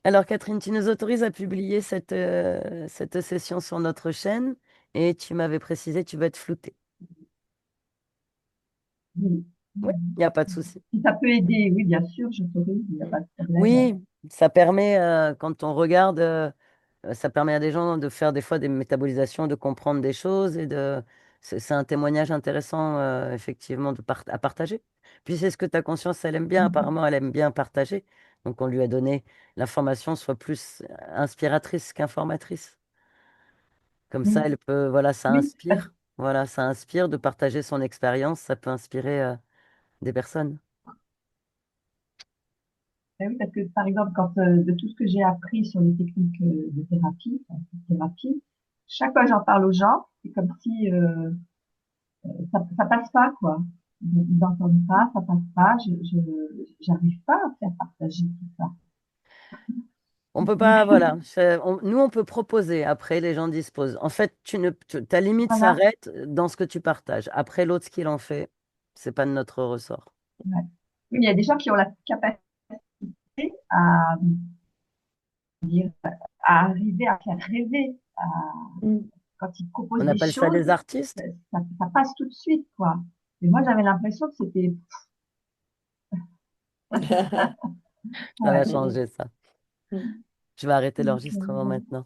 A: Alors, Catherine, tu nous autorises à publier cette session sur notre chaîne et tu m'avais précisé tu vas être floutée.
B: Oui.
A: Oui, il n'y a pas de souci.
B: Si ça peut aider, oui, bien sûr, j'autorise, il n'y a pas de problème.
A: Oui, ça permet, quand on regarde, ça permet à des gens de faire des fois des métabolisations, de comprendre des choses c'est un témoignage intéressant, effectivement, à partager. Puis c'est ce que ta conscience, elle aime bien. Apparemment, elle aime bien partager. Donc, on lui a donné l'information soit plus inspiratrice qu'informatrice. Comme ça,
B: Oui,
A: elle peut, voilà, ça
B: oui,
A: inspire. Voilà, ça inspire de partager son expérience. Ça peut inspirer, des personnes.
B: oui, parce que par exemple, quand de tout ce que j'ai appris sur les techniques de thérapie, enfin, de thérapie, chaque fois que j'en parle aux gens, c'est comme si ça passe pas, quoi. Ils n'entendent pas, ça passe pas, j'arrive pas à faire partager tout ça.
A: On peut pas, voilà. Nous, on peut proposer. Après, les gens disposent. En fait, ta limite
B: Voilà.
A: s'arrête dans ce que tu partages. Après, l'autre, ce qu'il en fait, c'est pas de notre ressort.
B: Ouais. Oui, il y a des gens qui ont la capacité à dire, à arriver à faire rêver,
C: Mm.
B: quand ils
A: On
B: proposent des
A: appelle ça
B: choses,
A: des artistes.
B: ça passe tout de suite, quoi. Et moi, j'avais l'impression que c'était,
A: Ça va
B: ouais.
A: changer ça.
C: Mm.
A: Je vais arrêter
B: Donc,
A: l'enregistrement maintenant.